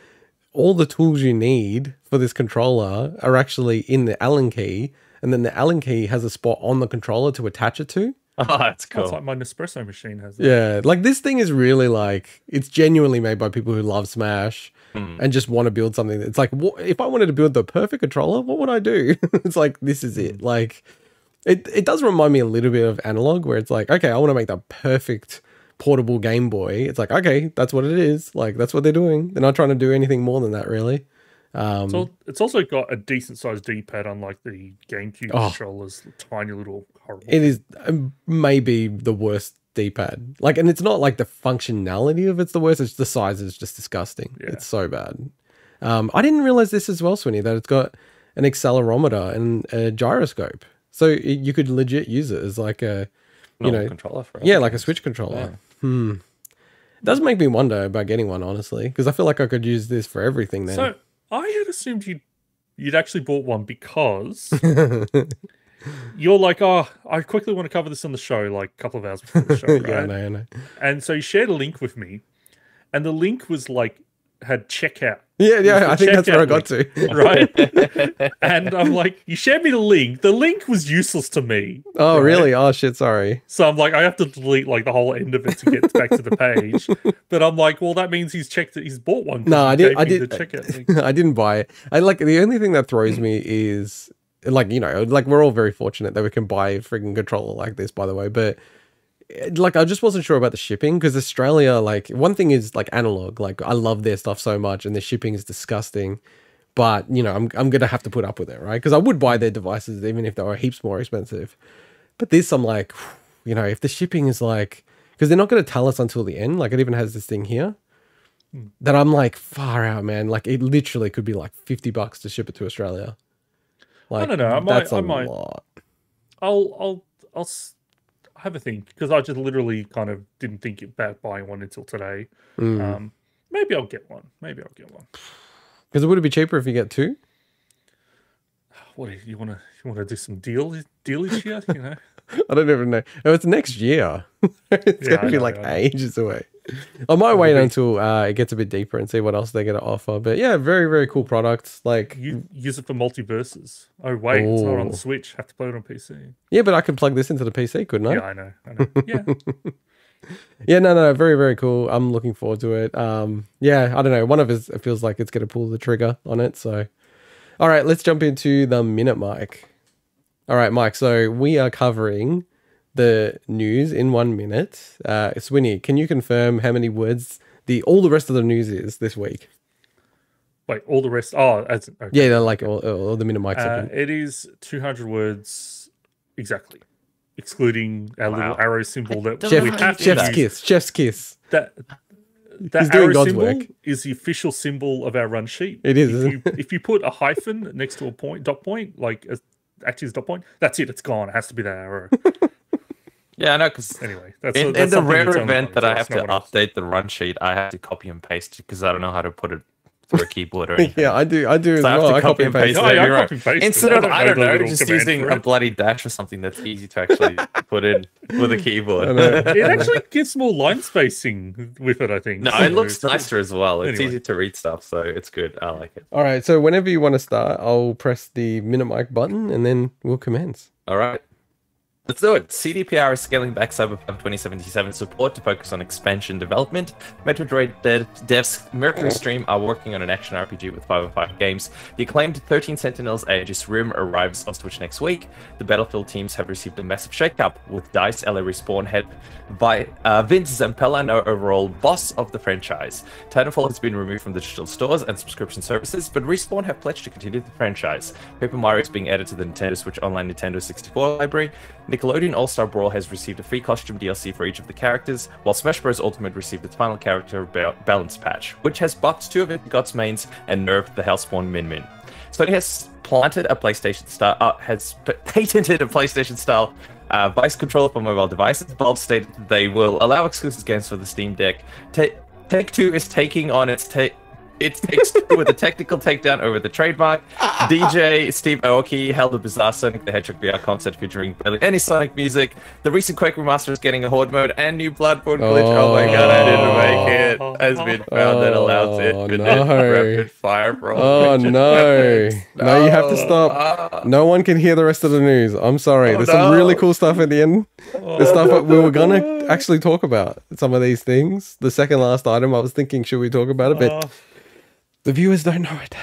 all the tools you need for this controller are actually in the Allen key, and then the Allen key has a spot on the controller to attach it to. Oh, that's cool. It's like my Nespresso machine has that. Yeah, like this thing is really like, it's genuinely made by people who love Smash and just want to build something. It's like, if I wanted to build the perfect controller, what would I do? It's like, this is it. Like, it does remind me a little bit of Analog, where it's like, okay, I want to make the perfect portable Game Boy. It's like, okay, that's what it is. Like, that's what they're doing. They're not trying to do anything more than that, really. So it's also got a decent sized D-pad, unlike the GameCube controller's tiny little horrible. It is maybe the worst D-pad. Like, and it's not like the functionality of it's the worst. It's the size is just disgusting. Yeah. It's so bad. I didn't realize this as well, Swinny, that it's got an accelerometer and a gyroscope. So you could legit use it as like a, controller for like a Switch controller. Yeah. It does make me wonder about getting one, honestly, because I feel like I could use this for everything then. So I had assumed you'd actually bought one because you're like, oh, I quickly want to cover this on the show, like a couple of hours before the show, right? Yeah, I know. And so you shared a link with me, and the link was like, had checkout. Yeah, I think that's where I got to. Right? And I'm like, you shared me the link. The link was useless to me. Oh, right? really? Oh, shit, sorry. So I'm like, I have to delete like the whole end of it to get back to the page. But I'm like, well, that means he's checked it. He's bought one. No, I didn't. Link. I didn't buy it. The only thing that throws me is like, you know, like we're all very fortunate that we can buy a freaking controller like this, by the way. But like, I just wasn't sure about the shipping, because Australia, like, one thing is like Analog, like I love their stuff so much and the shipping is disgusting, but you know, I'm gonna have to put up with it, right? Because I would buy their devices even if they were heaps more expensive. But this, I'm like, you know, if the shipping is like, because they're not going to tell us until the end, like it even has this thing here that I'm like, far out, man. Like it literally could be like $50 to ship it to Australia. Like, I don't know. That's a lot. have a think because I just literally kind of didn't think about buying one until today. Maybe I'll get one. Because would it be cheaper if you get 2? What you want to do some dealish here? You know, I don't even know. Oh, it's next year. It's gonna be like ages away. I might wait until it gets a bit deeper and see what else they're gonna offer. But yeah, very, very cool products. Like you use it for multiverses. Oh wait, it's not on the Switch. Have to play it on PC. Yeah, but I could plug this into the PC, couldn't I? Yeah, I know. Yeah. Yeah, no, very, very cool. I'm looking forward to it. Yeah, I don't know. One of us, it feels like it's gonna pull the trigger on it. So, all right, let's jump into the Minute Mike. All right, Mike. So we are covering the news in 1 minute. Swinny, can you confirm how many words all the rest of the news is this week? Wait, all the rest? Oh, okay. Yeah, they're like all the Minute Mike's. It is 200 words exactly, excluding our little arrow symbol that we have to use. Chef's kiss. That He's doing arrow God's symbol work. is the official symbol of our run sheet. It is, isn't it? If you put a hyphen next to a dot point, like actually is dot point, that's it. It's gone. It has to be that arrow. Yeah, I know, because anyway, that's in the rare event that I have to update the run sheet, I have to copy and paste because I don't know how to put it through a keyboard or anything. Yeah, I do as so well. I copy and paste. Instead of, I don't know, just using a it. bloody dash or something that's easy to actually put in with a keyboard. It actually gives more line spacing with it, I think. No, so it looks nicer as well. It's anyway. easy to read stuff, so it's good. I like it. All right, so whenever you want to start, I'll press the Minute Mic button and then we'll commence. All right. Let's do it. CDPR is scaling back Cyberpunk 2077 support to focus on expansion development. Metro Droid devs Mercury Stream are working on an action RPG with 505 games. The acclaimed 13 Sentinels Aegis Rim arrives on Switch next week. The Battlefield teams have received a massive shakeup, with DICE LA Respawn head by Vince Zampella, no overall boss of the franchise. Titanfall has been removed from digital stores and subscription services, but Respawn have pledged to continue the franchise. Paper Mario is being added to the Nintendo Switch Online Nintendo 64 library. Nickelodeon All-Star Brawl has received a free costume DLC for each of the characters, while Smash Bros. Ultimate received its final character balance patch, which has buffed 2 of its God's mains and nerfed the Hellspawn Min Min. Sony has patented a PlayStation style voice controller for mobile devices. Valve stated that they will allow exclusive games for the Steam Deck. Take-Two is taking on its Takes-Two with a technical takedown over the trademark. DJ Steve Aoki held a bizarre Sonic the Hedgehog VR concert featuring barely any Sonic music. The recent Quake remaster is getting a horde mode and new Bloodborne glitch. Oh my god, I didn't make it. Has been found that allows infinite rapid fire for all. Oh no. No, you have to stop. No one can hear the rest of the news. I'm sorry. There's some really cool stuff at the end. The stuff that we were gonna actually talk about. Some of these things. The second last item, I was thinking, should we talk about it? But the viewers don't know it.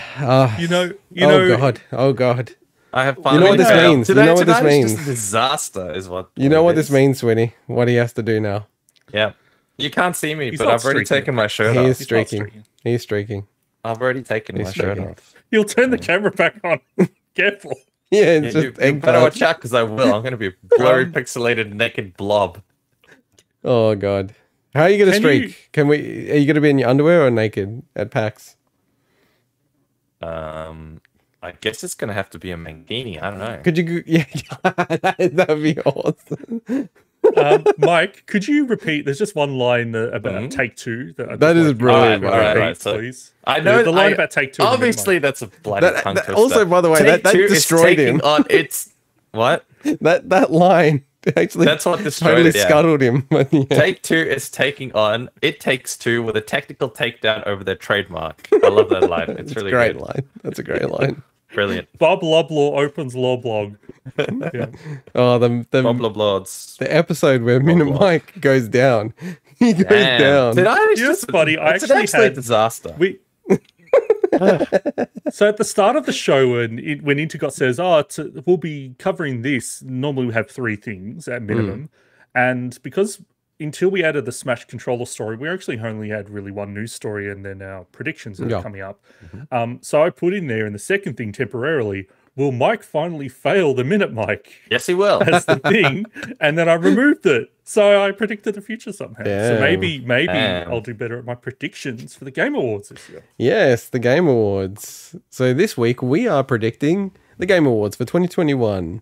Oh god. I have You know what this means. You know what this means. Just a disaster is what. You know what this means, Swinny. What he has to do now. Yeah. You can't see me, but I've already taken my shirt off. He is streaking. He's streaking. I've already taken my shirt off. You'll turn the camera back on. Careful. Yeah, it's just you better watch out because I will. I'm going to be a blurry, pixelated, naked blob. Oh god. How are you going to streak? Are you going to be in your underwear or naked at PAX? I guess it's gonna have to be a Mangini. I don't know. Could you? Yeah, that'd be awesome. Mike, could you repeat? There's just one line about Take-Two. That is brilliant. All right, so please. I know the line about Take-Two. Obviously, that's a bloody tongue twister. Also, by the way, that destroyed him. It's what? That line actually. That's what destroyed totally it. Yeah. Scuttled him. Yeah. Take-Two is taking on It Takes Two with a technical takedown over their trademark. I love that line. It's really great good. line. That's a great line. Brilliant. Bob Loblaw opens Loblog. Yeah. Oh, the Bob Loblords. The episode where Minute Mike goes down. He goes down. Did I? Yes, buddy. I actually had a disaster. So at the start of the show, when Inter says, we'll be covering this, normally we have 3 things at minimum. And because until we added the Smash controller story, we actually only had really 1 news story and then our predictions that are coming up. So I put in there in the second thing temporarily, will Mike finally fail the Minute Mike? Yes, he will. That's the thing. And then I removed it. So I predicted the future somehow. Damn. So maybe I'll do better at my predictions for the Game Awards this year. Yes, the Game Awards. So this week we are predicting the Game Awards for 2021.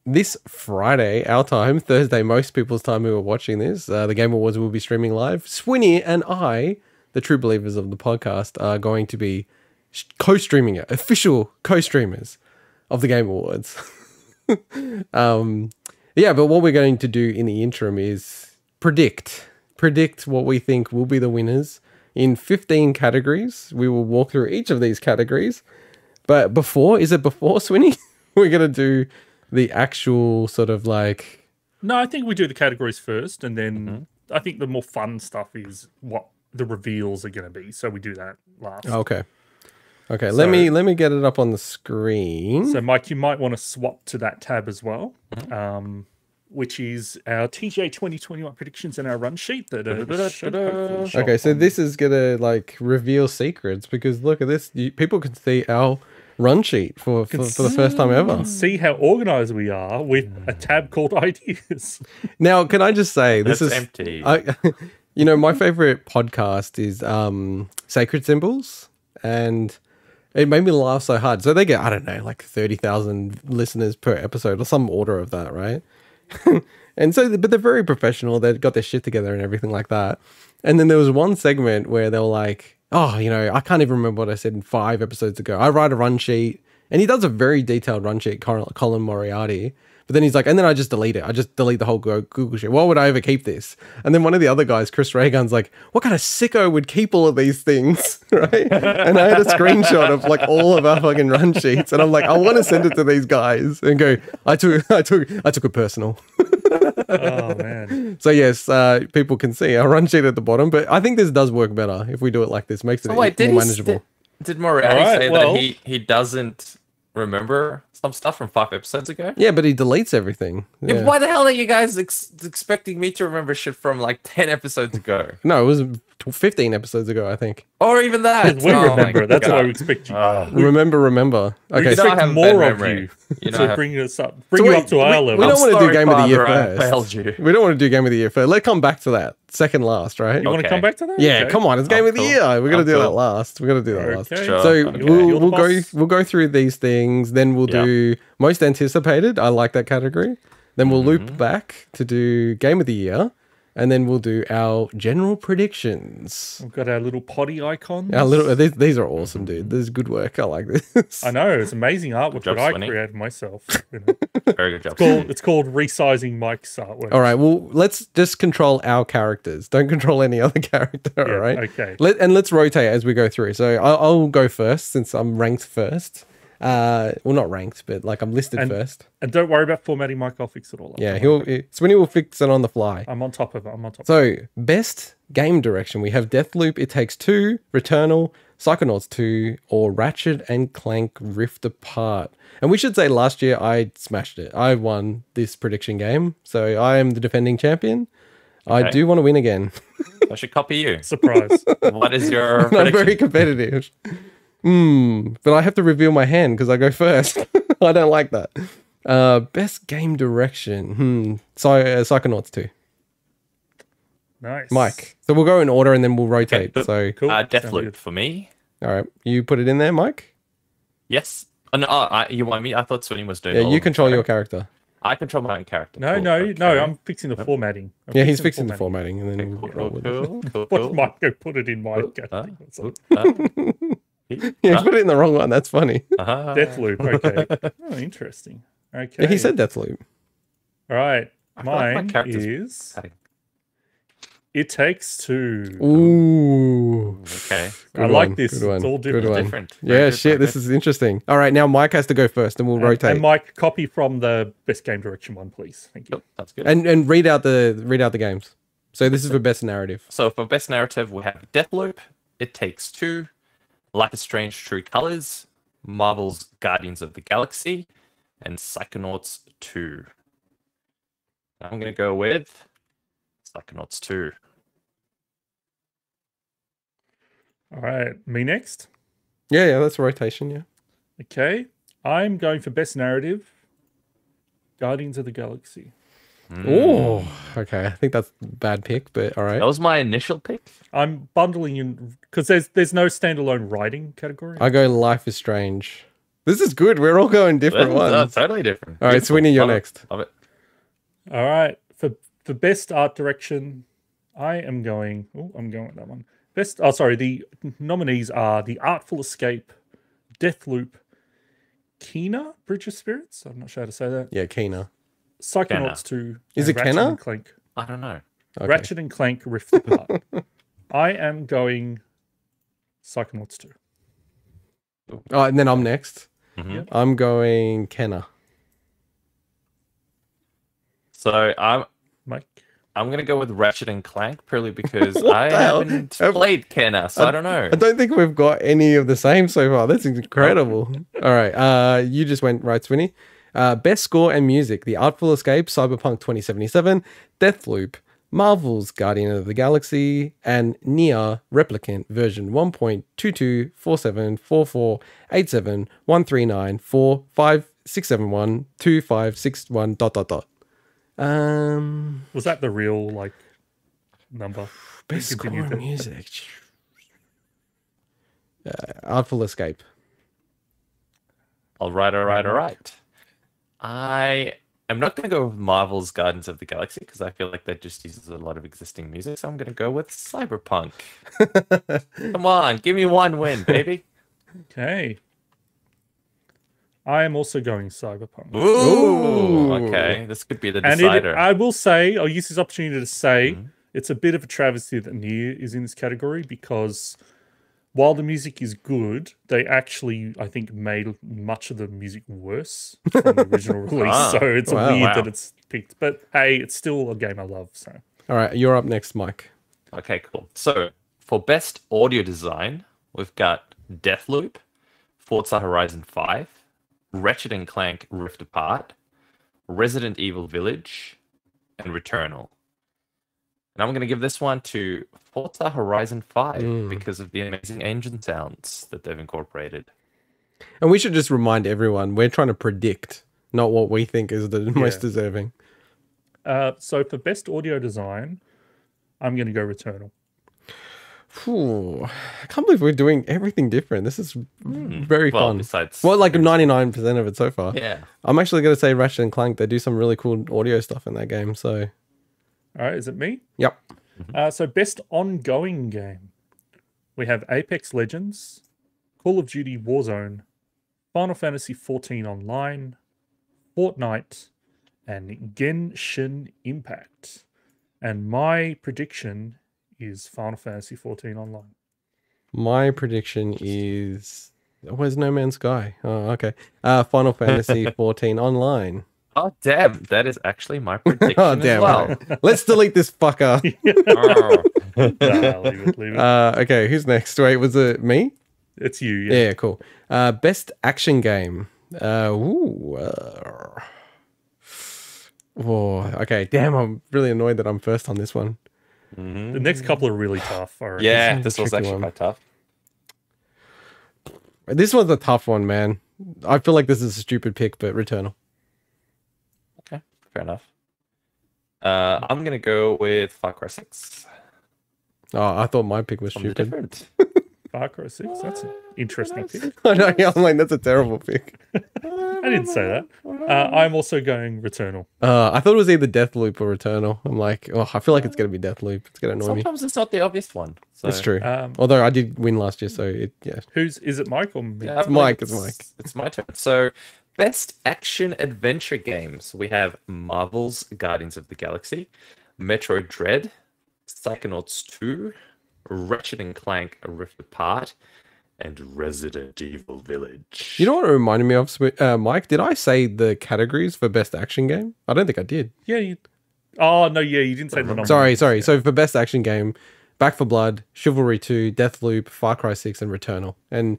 this Friday, our time, Thursday, most people's time who are watching this, the Game Awards will be streaming live. Swinny and I, the true believers of the podcast, are going to be co-streaming it, official co-streamers of the Game Awards. Yeah, but what we're going to do in the interim is predict what we think will be the winners in 15 categories. We will walk through each of these categories. But is it before, Swinny? We're going to do the actual sort of like... No, I think we do the categories first, and then I think the more fun stuff is what the reveals are going to be. So we do that last. Okay. Okay, so, let me get it up on the screen. So, Mike, you might want to swap to that tab as well, which is our TGA 2021 predictions and our run sheet. Okay, so this is going to like reveal secrets because look at this. People can see our run sheet for the first time ever. See how organized we are with a tab called ideas. Now, can I just say this is empty. You know, my favorite podcast is Sacred Symbols, and it made me laugh so hard. So they get, I don't know, like 30,000 listeners per episode or some order of that, right? And so, but they're very professional. They've got their shit together and everything like that. And then there was one segment where they were like, oh, you know, I can't even remember what I said in 5 episodes ago. I write a run sheet, and he does a very detailed run sheet, Colin Moriarty. But then he's like, and then I just delete it. I just delete the whole Google sheet. Why would I ever keep this? And then one of the other guys, Chris Reagan's like, what kind of sicko would keep all of these things? Right? And I had a screenshot of like all of our fucking run sheets. And I'm like, I want to send it to these guys and go, I took it personal. Oh, man. So yes, people can see our run sheet at the bottom, but I think this does work better if we do it like this. Makes it more manageable. Did Moriarty say that he doesn't remember some stuff from 5 episodes ago? Yeah, but he deletes everything. Yeah. Why the hell are you guys expecting me to remember shit from like 10 episodes ago? No, it was 15 episodes ago, I think. Or even that. We remember. That's why we expect you. Remember. Okay, we expect more of you to bring us up, bring you up to our level. We don't want to do Game of the Year first. I failed you. We don't want to do Game of the Year first. Let's come back to that. Second last, right? You want to come back to that? Yeah, okay. Come on. It's Game of the Year. We're going to do that last. We're going to do that last. Sure. So we'll go through these things. Then we'll do most anticipated. I like that category. Then we'll loop back to do Game of the Year. And then we'll do our general predictions. We've got our little potty icons. These are awesome, dude. This is good work. I like this. I know. It's amazing artwork that I created myself. You know. Very good job. It's called resizing Mike's artwork. All right. Well, let's just control our characters. Don't control any other character. All right. Okay. Let's rotate as we go through. So I'll go first since I'm ranked first. Well, not ranked, but like I'm listed first. And don't worry about formatting Mike. I'll fix it all up. Yeah, Swinny will fix it on the fly. I'm on top of it. So, best game direction. We have Deathloop, It Takes Two, Returnal, Psychonauts 2, or Ratchet and Clank Rift Apart. And we should say last year I smashed it. I won this prediction game. So, I am the defending champion. Okay. I do want to win again. I should copy you. Surprise. What is your prediction? I'm very competitive. But I have to reveal my hand because I go first. I don't like that. Best game direction. Psychonauts 2. Nice. Mike. So we'll go in order and then we'll rotate. Okay, so cool. Deathloop for me. All right. You put it in there, Mike? Yes. No, you want me? I thought Swinny was doing it. Yeah, you control your character. I control my own character. No, I'm fixing the formatting. He's fixing the formatting. And then cool. Watch Mike go put it in my category. Yeah, put it in the wrong one. That's funny. Deathloop. Okay. Oh, interesting. Okay. Yeah, he said Deathloop. All right. Mine is It Takes Two. Ooh. Okay. I like this. It's all different. Yeah, shit. This is interesting. All right, now Mike has to go first, and we'll rotate. And Mike, copy from the best game direction one, please. Thank you. Yep, that's good. And read out the games. So this is for best narrative. So for best narrative, we have Deathloop, It Takes Two, Life is Strange: True Colors, Marvel's Guardians of the Galaxy, and Psychonauts 2. I'm going to go with Psychonauts 2. All right, me next? Yeah, that's a rotation, yeah. Okay, I'm going for best narrative, Guardians of the Galaxy. Oh, okay. I think that's a bad pick, but all right. That was my initial pick. I'm bundling in because there's no standalone writing category. I go Life is Strange. This is good. We're all going different ones. Totally different. All right, Sweeney, you're next. Love it. All right. For best art direction, I am going. Oh, I'm going with that one. The nominees are The Artful Escape, Deathloop, Kena, Bridge of Spirits. I'm not sure how to say that. Yeah, Kena. Psychonauts 2. Is it Ratchet Kena? and Clank. I don't know. Okay. Ratchet and Clank Rift Apart. I am going Psychonauts 2. Oh, and then I'm next. Yep. I'm going Kena. So Mike. I'm gonna go with Ratchet and Clank purely because What I the hell? haven't played Kena, so I don't know. I don't think we've got any of the same so far. That's incredible. All right. You just went right, Swinny. Best score and music: The Artful Escape, Cyberpunk 2077, Deathloop, Marvel's Guardian of the Galaxy, and Nier Replicant version 1.224744487139456712561 ... Was that the real number? Best score Continue and to- music. Artful Escape. All right. I am not going to go with Marvel's Guardians of the Galaxy because I feel like that just uses a lot of existing music. So I'm going to go with Cyberpunk. Come on, give me one win, baby. Okay. I am also going Cyberpunk. Ooh, okay. This could be the decider. I will say, I'll use this opportunity to say, it's a bit of a travesty that Nier is in this category because while the music is good, they actually, I think, made much of the music worse from the original release. So it's weird that it's picked. But hey, it's still a game I love. So. All right, you're up next, Mike. Okay, cool. So for best audio design, we've got Deathloop, Forza Horizon 5, Ratchet and Clank Rift Apart, Resident Evil Village, and Returnal. And I'm going to give this one to Forza Horizon 5 because of the amazing engine sounds that they've incorporated. And we should just remind everyone, we're trying to predict, not what we think is the most deserving. So for best audio design, I'm going to go Returnal. Ooh, I can't believe we're doing everything different. This is very fun. Besides, 99% of it so far. Yeah. I'm actually going to say Ratchet and Clank. They do some really cool audio stuff in that game. So, All right, is it me? yep. So best ongoing game. We have Apex Legends, Call of Duty Warzone, Final Fantasy XIV Online, Fortnite, and Genshin Impact. And my prediction is Final Fantasy XIV Online. My prediction is... Where's No Man's Sky? Oh, okay. Final Fantasy 14 Online. Oh, damn. That is actually my prediction Oh, damn. as well. Let's delete this fucker. Nah, leave it. Okay, who's next? Wait, was it me? It's you, yeah. Yeah, cool. Best action game. Whoa, okay. Damn, I'm really annoyed that I'm first on this one. The next couple are really tough. I reckon. Yeah, This this is a was tricky actually one. quite tough. This was a tough one, man. I feel like this is a stupid pick, but Returnal. Okay, fair enough. I'm going to go with Far Cry 6. Oh, I thought my pick was Something stupid. different. Far Cry 6, that's an interesting pick. I know, yeah, I'm like, that's a terrible pick. I didn't say that. I'm also going Returnal. I thought it was either Deathloop or Returnal. I'm like, oh, I feel like it's going to be Deathloop. It's going to annoy me. Sometimes it's not the obvious one. So. It's true. Although I did win last year, so yeah. Is it Mike or me? Yeah, I believe Mike, it's Mike. It's my turn. So, best action adventure games. We have Marvel's Guardians of the Galaxy, Metroid Dread, Psychonauts 2, Ratchet and Clank Rift Apart, and Resident Evil Village. You know what it reminded me of, Mike? Did I say the categories for best action game? I don't think I did. Yeah, you... Oh, no, yeah, you didn't say the number. Sorry. So for best action game, Back for Blood, Chivalry 2, Deathloop, Far Cry 6, and Returnal. And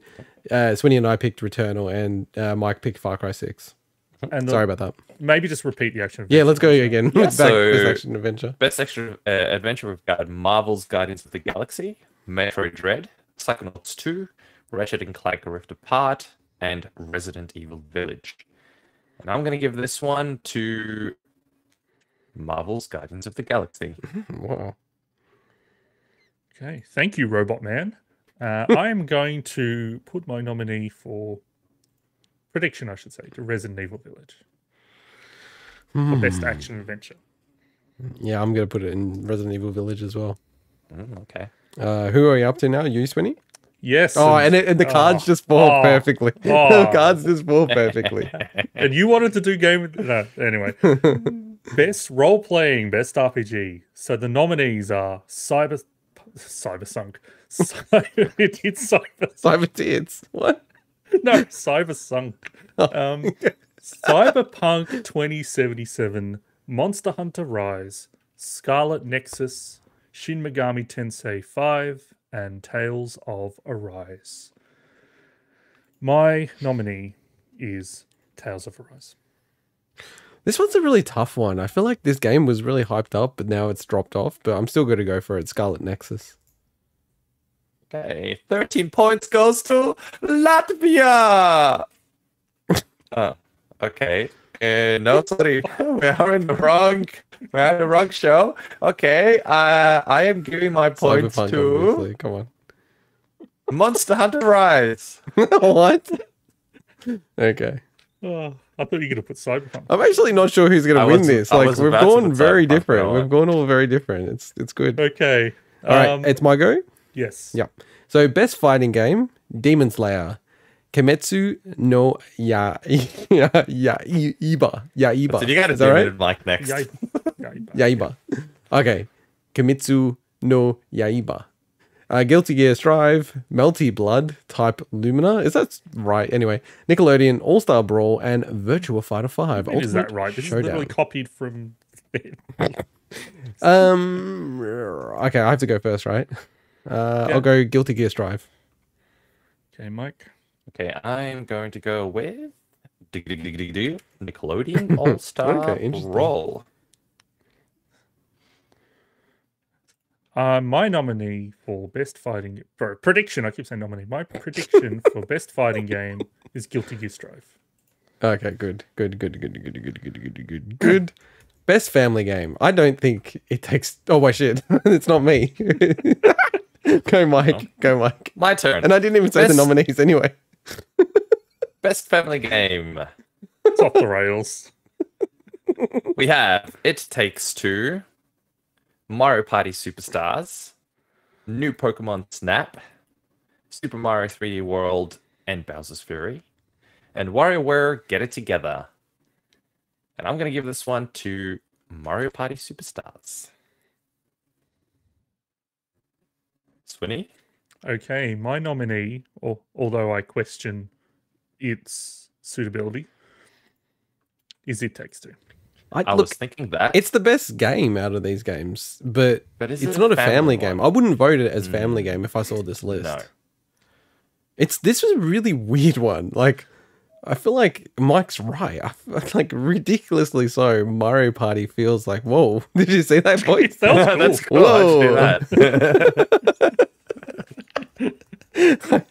Swinny and I picked Returnal, and Mike picked Far Cry 6. And Sorry about that. Maybe just repeat the action. Yeah, let's go again. Yeah, It's back so- best action adventure. Best action adventure, we've got Marvel's Guardians of the Galaxy, Metroid Dread, Psychonauts 2, Ratchet and Clank Rift Apart, and Resident Evil Village. And I'm going to give this one to Marvel's Guardians of the Galaxy. Wow. Okay, thank you, Robot Man. I am going to put my nominee for prediction, I should say, to Resident Evil Village for best action adventure. Yeah, I'm gonna put it in Resident Evil Village as well. Okay. Who are you up to now? You, Swinny? Yes. Oh, and the cards just fall perfectly. The cards just fall perfectly. And you wanted to do game... No, anyway. Best role-playing, best RPG. So the nominees are Cybersunk. Cyber Tits. What? No, Cybersunk. Cyberpunk 2077, Monster Hunter Rise, Scarlet Nexus, Shin Megami Tensei 5, and Tales of Arise. My nominee is Tales of Arise. This one's a really tough one. I feel like this game was really hyped up, but now it's dropped off. But I'm still going to go for it. Scarlet Nexus. Okay, 13 points goes to Latvia. Okay. No, sorry, we are in the wrong show. Okay, I am giving my points Cyberpunk, to obviously. Come on. Monster Hunter Rise. What? Okay. Oh, I thought you were going to put Cyberpunk. I'm actually not sure who's going to win this. I Like, was we've about to gone put very Cyberpunk, different. but We've gone all very different. It's good. Okay. All right, it's my go? Yes. Yeah. So, best fighting game, Demon Slayer. Kimetsu no Iba. Yaiba. So you got to Is that do right? it, Mike, next. Yaiba. Okay. Kimetsu no Yaiba. Guilty Gear Strive, Melty Blood, Type Lumina. Is that right? Anyway, Nickelodeon, All-Star Brawl, and Virtua Fighter 5. Is that right? This Showdown. is literally copied from... Okay, I have to go first, right? I'll go Guilty Gear Strive. Okay, Mike. Okay, I'm going to go with Nickelodeon All-Star Brawl. My nominee for best fighting... prediction, I keep saying nominee. My prediction for best fighting game is Guilty Gear Strive. Okay, good. Best family game. I don't think it takes... Oh, wait, shit. It's not me. Go, Mike. No. Go, Mike. My turn. And I didn't even say the nominees anyway. Best family game. It's off the rails. We have It Takes Two, Mario Party Superstars, New Pokemon Snap, Super Mario 3D World, and Bowser's Fury, and WarioWare Get It Together. And I'm going to give this one to Mario Party Superstars. Swinny? Okay, my nominee, although I question its suitability, is It Takes Two. I was thinking that. It's the best game out of these games, but is it's it not a family family one? game. I wouldn't vote it as family game if I saw this list. No. This was a really weird one. Like, I feel like Mike's right. Like, ridiculously so. Mario Party feels like, whoa, did you see that, boy? That's cool. Whoa. I should do that.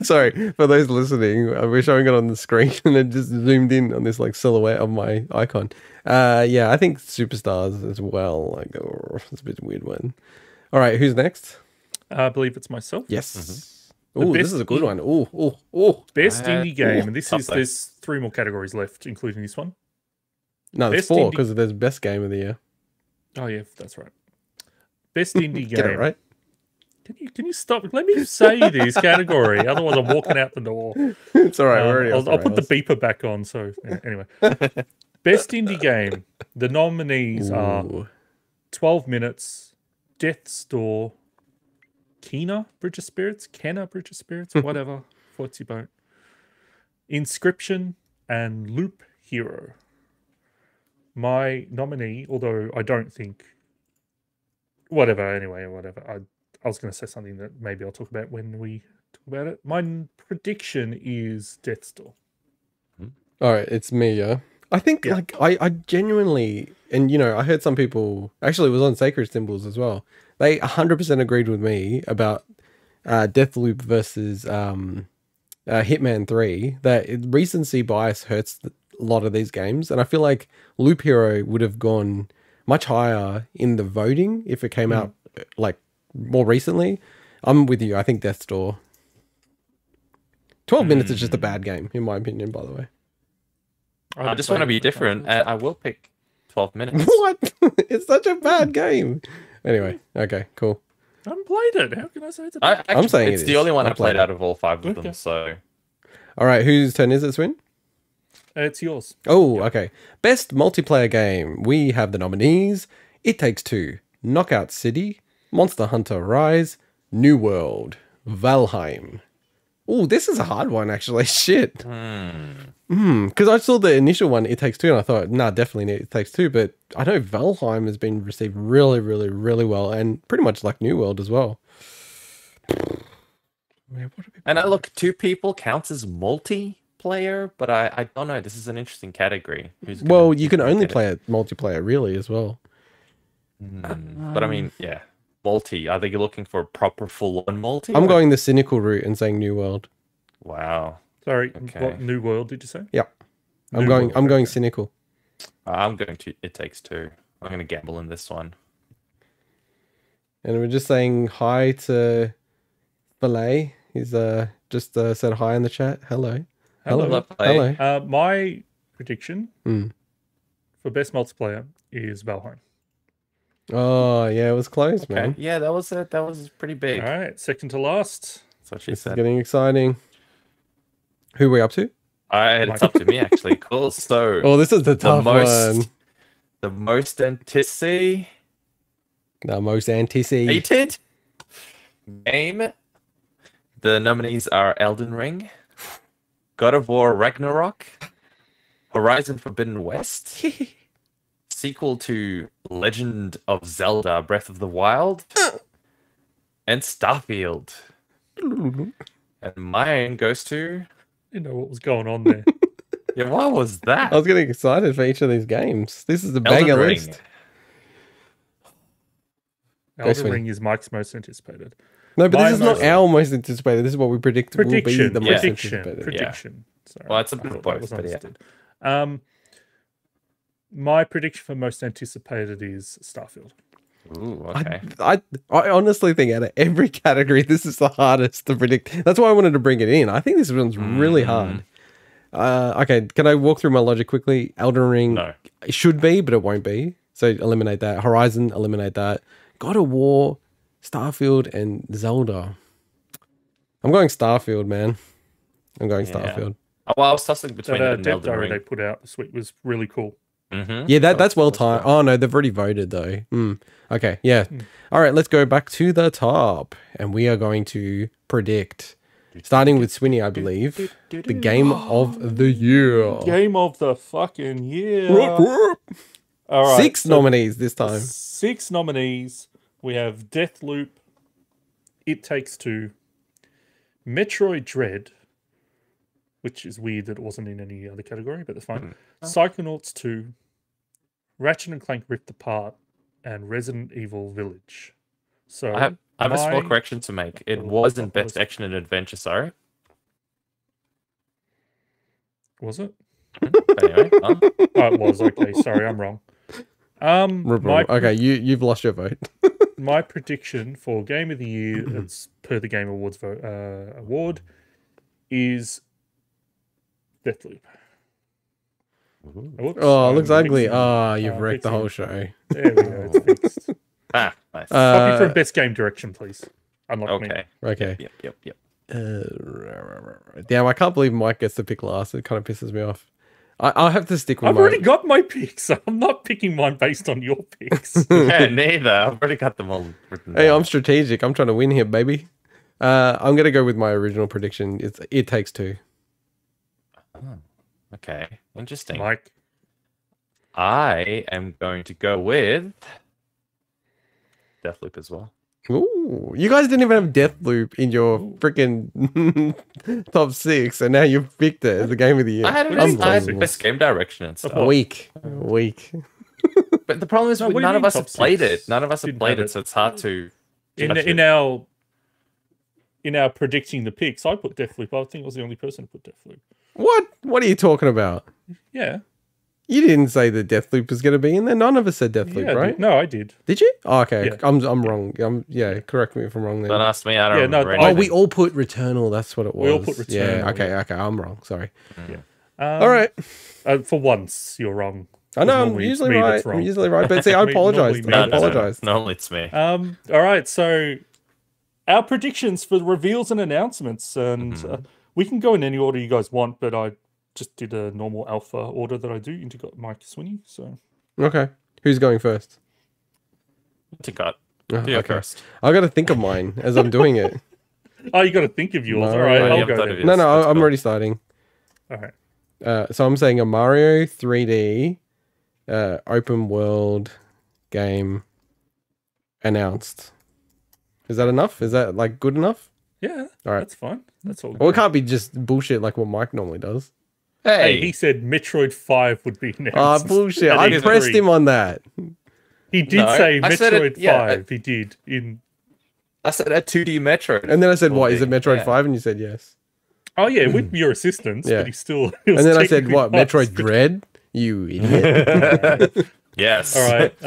Sorry, for those listening, we're showing it on the screen and it just zoomed in on this like silhouette of my icon. Yeah, I think Superstars as well. Like, it's a bit of a weird one. All right, who's next? I believe it's myself. Yes. Oh, this is a good one. Oh. Best indie game, and there's 3 more categories left, including this one. No, there's Best 4 indie- because there's best game of the year. Oh yeah, that's right. Best indie game. Get it right? Can you stop? Let me say this category. Otherwise, I'm walking out the door. It's all right. We're already I'll put the beeper back on. So anyway, best indie game. The nominees are 12 Minutes, Death's Door, Kenna Bridge of Spirits, whatever. Floats your boat. Inscription and Loop Hero. My nominee, although I don't think... Whatever. I was going to say something that maybe I'll talk about when we talk about it. My prediction is Death's Door. All right, it's me, yeah. I think, like, I genuinely... And, you know, I heard some people... Actually, it was on Sacred Symbols as well. They 100% agreed with me about Deathloop versus Hitman 3. That recency bias hurts a lot of these games. And I feel like Loop Hero would have gone much higher in the voting if it came out, like, more recently. I'm with you. I think Death's Door. 12 Minutes is just a bad game, in my opinion, by the way. I just want to be different. I will pick 12 minutes. What? It's such a bad game. Anyway, okay, cool. I haven't played it. How can I say it's a bad Actually, I'm saying it's it the is. only one I I played played out of all 5 of them, so... All right, whose turn is it, Swin? It's yours. Oh, okay. Best multiplayer game. We have the nominees: It Takes Two, Knockout City, Monster Hunter Rise, New World, Valheim. Oh, this is a hard one, actually. Shit. Because I saw the initial one, It Takes Two, and I thought, nah, definitely It Takes Two. But I know Valheim has been received really, really, really well, and pretty much like New World as well. And look, 2 people counts as multiplayer, but I don't know. This is an interesting category. Well, you can only play it multiplayer, really, as well. But I mean, yeah. Multi. Are they looking for a proper full-on multi? I'm going the cynical route and saying New World. Wow. Sorry, Okay. what New World did you say? Yep. I'm New going World, cynical. I'm going to It Takes Two. I'm going to gamble in this one. And we're just saying hi to Filet. He's just said hi in the chat. Hello. Hello. Hello. My prediction for best multiplayer is Valheim. Oh, yeah, it was close, man. Okay. Yeah, that was pretty big. All right, second to last. That's what she This is said. getting exciting. Who are we up to? It's up to me, actually. Cool. So, Oh, this is the tough one. the most anticipated The most anti game. The nominees are Elden Ring, God of War Ragnarok, Horizon Forbidden West, sequel to Legend of Zelda Breath of the Wild, and Starfield. And mine goes to... You know what was going on there. Yeah, what was that? I was getting excited for each of these games. This is the banger list. Elden Ring is Mike's most anticipated. No, but this is not our most anticipated. This is what we predict will be the most anticipated. Prediction. Sorry, Well, it's a bit of both, but yeah. My prediction for most anticipated is Starfield. Ooh, okay. I honestly think out of every category, this is the hardest to predict. That's why I wanted to bring it in. I think this one's really hard. Okay, can I walk through my logic quickly? Elden Ring No. it should be, but it won't be. So eliminate that. Horizon, eliminate that. God of War, Starfield, and Zelda. I'm going Starfield, man. I'm going Starfield. Well, I was tossing between it and Dev Elden Diary Ring. they put out this week was really cool. Yeah, that's well timed. Oh no, they've already voted though. Okay, yeah. All right, let's go back to the top, and we are going to predict, starting with Swinny, I believe, the game of the year. Game of the fucking year. Whoop, whoop. All right, 6 nominees this time. 6 nominees. We have Deathloop, It Takes Two, Metroid Dread, which is weird that it wasn't in any other category, but that's fine. Psychonauts 2, Ratchet and Clank Rift Apart, and Resident Evil Village. So I have a small correction to make. It wasn't Best Action and Adventure, sorry. Was it? Anyway, Oh, it was. Okay, sorry, I'm wrong. Okay, you've lost your vote. My prediction for Game of the Year, as per the Game Awards award, is Deathloop. Oops, Oh, it looks ugly. fixing You've wrecked the whole show. There we go. It's fixed. nice. Copy from Best Game Direction, please. Unlock me. Okay. Okay. Yep. Damn, I can't believe Mike gets to pick last. It kind of pisses me off. I'll have to stick with I've mine. already got my picks. I'm not picking mine based on your picks. Yeah, neither. I've already got them all written Hey, down. I'm strategic. I'm trying to win here, baby. I'm going to go with my original prediction. It Takes Two. Okay, interesting. Mike. I am going to go with Deathloop as well. Ooh, you guys didn't even have Deathloop in your freaking top 6, and now you've picked it as the game of the year. I had it Unbelievable. as Best Game Direction and stuff. Weak. But the problem is No, what do you none of mean us top have played six? it. None of us have Didn't played have it, so it's hard to In judge it. our predicting the picks, I put Deathloop. I think I was the only person who put Deathloop. What are you talking about? Yeah. You didn't say that Deathloop was going to be in there. None of us said Deathloop, Yeah, I right? did. No, I did. Did you? Oh, okay. Yeah. I'm wrong. Correct me if I'm wrong then. Don't ask me. I don't Yeah, no, remember I- Oh, anything. we all put Returnal. That's what it was. We all put Yeah, Returnal, okay. I'm wrong. Sorry. Yeah. All right. For once, you're wrong. I know, I'm usually right. I'm usually right. But see, I apologize. I apologize. Normally it's me. All right, so our predictions for the reveals and announcements, and we can go in any order you guys want, but I just did a normal alpha order that I do into Mike Sweeney. So okay, who's going first? To cut. Okay. First. I got to think of mine as I'm doing it. Oh, you got to think of yours. No, all right, I'll go then. No, I'm already starting. All right. So I'm saying a Mario 3D open world game announced. Is that enough? Is that like good enough? Yeah. All right. That's fine. That's all good. Well, it can't be just bullshit like what Mike normally does. Hey, he said Metroid 5 would be announced. Oh, bullshit. I pressed him on that. He did say Metroid 5. He did. I said a 2D Metroid. And then I said, what? Is it Metroid 5? And you said yes. Oh, yeah, with your assistance, but he still... And then I said, what? Metroid Dread? You idiot. Yes. All right.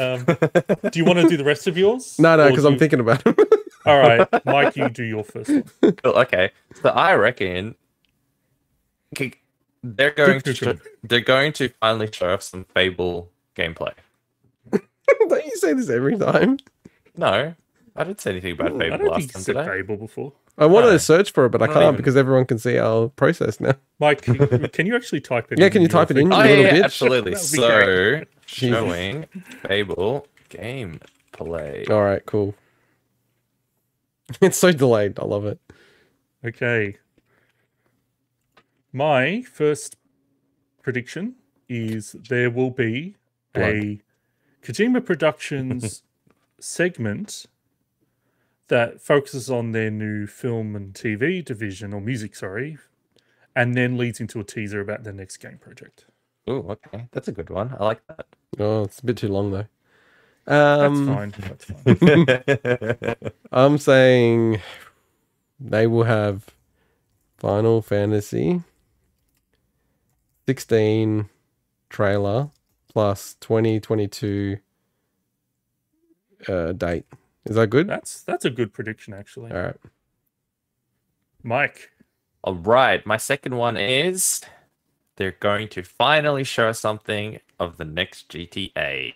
Do you want to do the rest of yours? No, because I'm thinking about it. All right. Mike, you do your first one. Cool, okay. So I reckon they're going to finally show off some Fable gameplay. Don't you say this every time? No. I didn't say anything about Fable last time, did I? Fable before. I wanted to search for it, but I can't because everyone can see our process now. Mike, can you actually type it in? Yeah, can you type it in, you little bitch? Absolutely. So, showing Fable gameplay. All right, cool. It's so delayed. I love it. Okay. My first prediction is there will be a Kojima Productions segment that focuses on their new film and TV division, or music, sorry, and then leads into a teaser about their next game project. Oh, okay. That's a good one. I like that. Oh, it's a bit too long, though. That's fine. That's fine. I'm saying they will have Final Fantasy 16 trailer plus 2022 date. Is that good? That's a good prediction, actually. All right. Mike. All right. My second one is they're going to finally show something of the next GTA.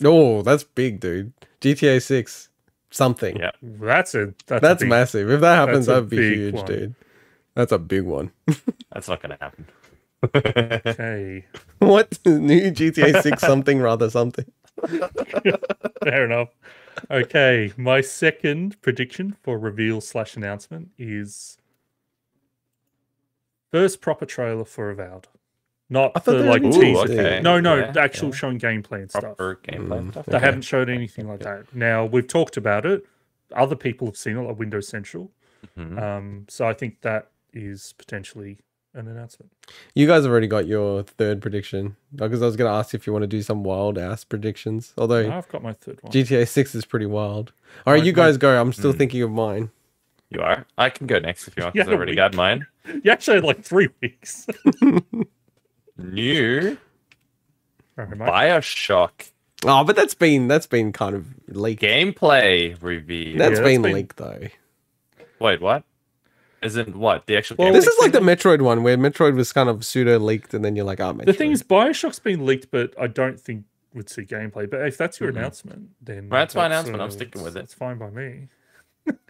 Oh, that's big, dude. GTA 6 something. Yeah. That's massive. If that happens, that would be huge, dude. That's a big one. That's not going to happen. Okay. What? New GTA 6 something rather something. Fair enough. Okay, my second prediction for reveal/announcement is first proper trailer for Avowed. Not the like teaser. Okay. No, actual showing gameplay and stuff. Gameplay stuff. They haven't showed anything like that. Now we've talked about it. Other people have seen it, like Windows Central. So I think that is potentially an announcement. You guys have already got your third prediction. Because I was going to ask if you want to do some wild ass predictions. Although I've got my third one. GTA 6 is pretty wild. All right, you guys go. I'm still thinking of mine. You are? I can go next if you want, because I already got mine. You actually had like 3 weeks. New Bioshock. Oh, but that's been kind of leaked. Gameplay reveal. That's been leaked though. Wait, what? Isn't what the actual? Well, this is like the Metroid one, where Metroid was kind of pseudo leaked, and then you're like, "Oh, Metroid." The thing is, Bioshock's been leaked, but I don't think we'd see gameplay. But if that's your announcement, then that's my announcement. I'm sticking with it. It's fine by me.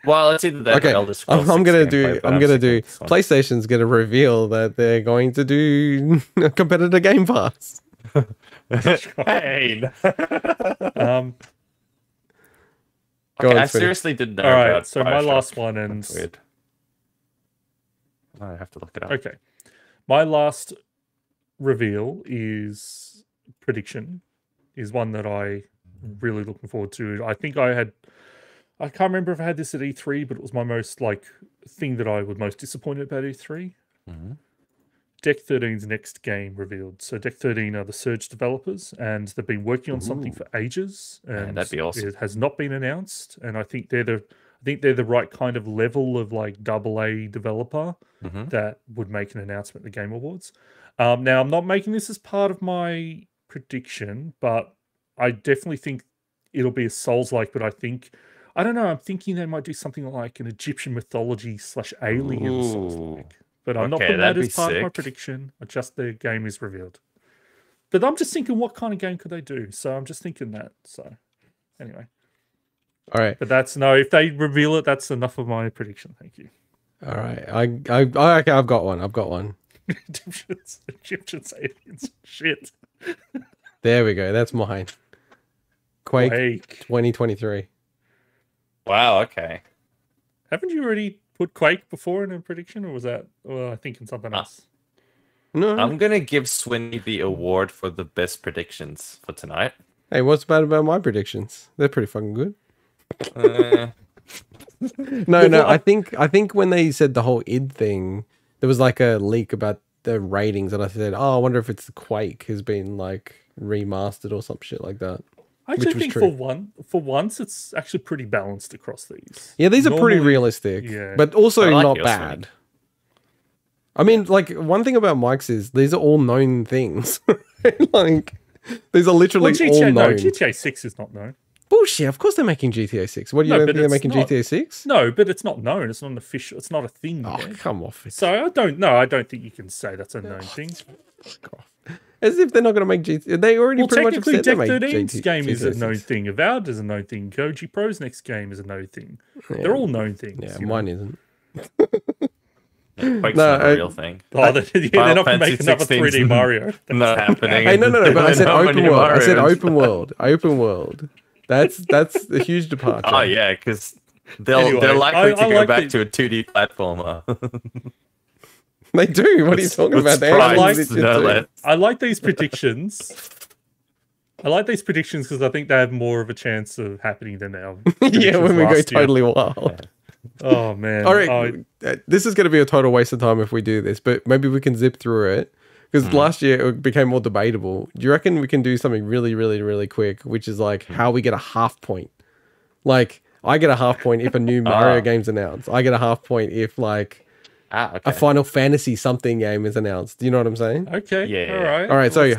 Well, it's either that. Okay, I'm gonna do. PlayStation's gonna reveal that they're going to do a competitor Game Pass. Hey. Okay, I seriously didn't know. All right, about so my last one, and weird. I have to look it up. Okay, my last reveal is prediction. Is one that I really looking forward to. I think I can't remember if I had this at E3, but it was my most thing that I was most disappointed about E3. Deck 13's next game revealed. So Deck 13 are the Surge developers, and they've been working on something for ages, and that'd be awesome. It has not been announced. And I think they're the right kind of level of like AA developer that would make an announcement at the Game Awards. Now I'm not making this as part of my prediction, but I definitely think it'll be a Souls-like. But I don't know. I'm thinking they might do something like an Egyptian mythology / alien Souls-like. But I'm not putting that as part of my prediction. Just the game is revealed. But I'm just thinking, what kind of game could they do? So I'm just thinking that. So anyway. All right. But that's no. If they reveal it, that's enough of my prediction. Thank you. All right. Okay, I've got one. Egyptians aliens. Shit. There we go. That's mine. Quake 2023. Wow. Okay. Haven't you already put Quake before in a prediction, or was that? Well, I think in something else. No. I'm gonna give Swinny the award for the best predictions for tonight. Hey, what's bad about my predictions? They're pretty fucking good. No. I think when they said the whole id thing, there was like a leak about the ratings, and I said, "Oh, I wonder if it's Quake has been like remastered or some shit like that." I actually think for once it's actually pretty balanced across these. Yeah, these are pretty realistic, but also not bad. Swing. I mean, like, one thing about Mike's is these are all known things. Like, these are literally all known. No, GTA 6 is not known. Bullshit. Of course they're making GTA 6. What do you think they're making GTA 6? No, but it's not known. It's not an official. It's not a thing. Oh, come off it. So I don't think you can say that's a known thing. As if they're not going to make GTA. They already pretty much said they make Deck 13's game is a known thing. Avowed is a known thing. Koji Pro's next game is a known thing. Yeah. They're all known things. Yeah, mine isn't. Quake's not a real thing. Oh, they're not going to make another 3D Mario. Not happening. Hey, no. But I said open world. I said open world. Open world. That's a huge departure. Oh yeah, because they're likely to go back to a 2D platformer. They do. What are you talking about? I like these predictions. I like these predictions because I think they have more of a chance of happening than now. Yeah, when we go totally wild. Oh man! All right, this is going to be a total waste of time if we do this, but maybe we can zip through it because last year it became more debatable. Do you reckon we can do something really, really, really quick, which is like how we get a half point? Like I get a half point if a new Mario game's announced. I get a half point if like a Final Fantasy something game is announced. Do you know what I'm saying? Okay. Yeah. All right. So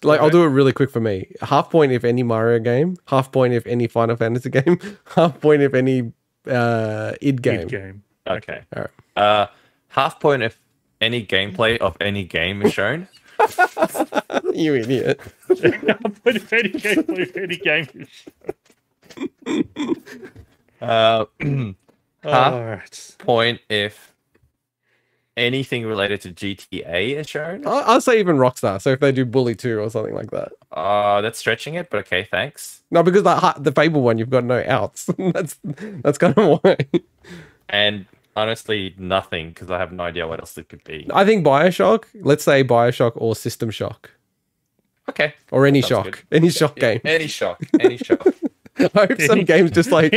like I'll do it really quick for me. Half point if any Mario game. Half point if any Final Fantasy game. Half point if any id game. Okay. All right. Half point if any gameplay of any game is shown. You idiot. Half point if any gameplay of any game is shown. Half point if anything related to GTA is shown. I'll say even Rockstar. So if they do Bully 2 or something like that. That's stretching it, but okay, thanks. No, because the Fable one, you've got no outs. that's kind of why. And honestly, nothing, because I have no idea what else it could be. I think Bioshock. Let's say Bioshock or System Shock. Okay. Or any Shock. Good. Any Shock game. Any Shock. Any Shock. I hope some games just like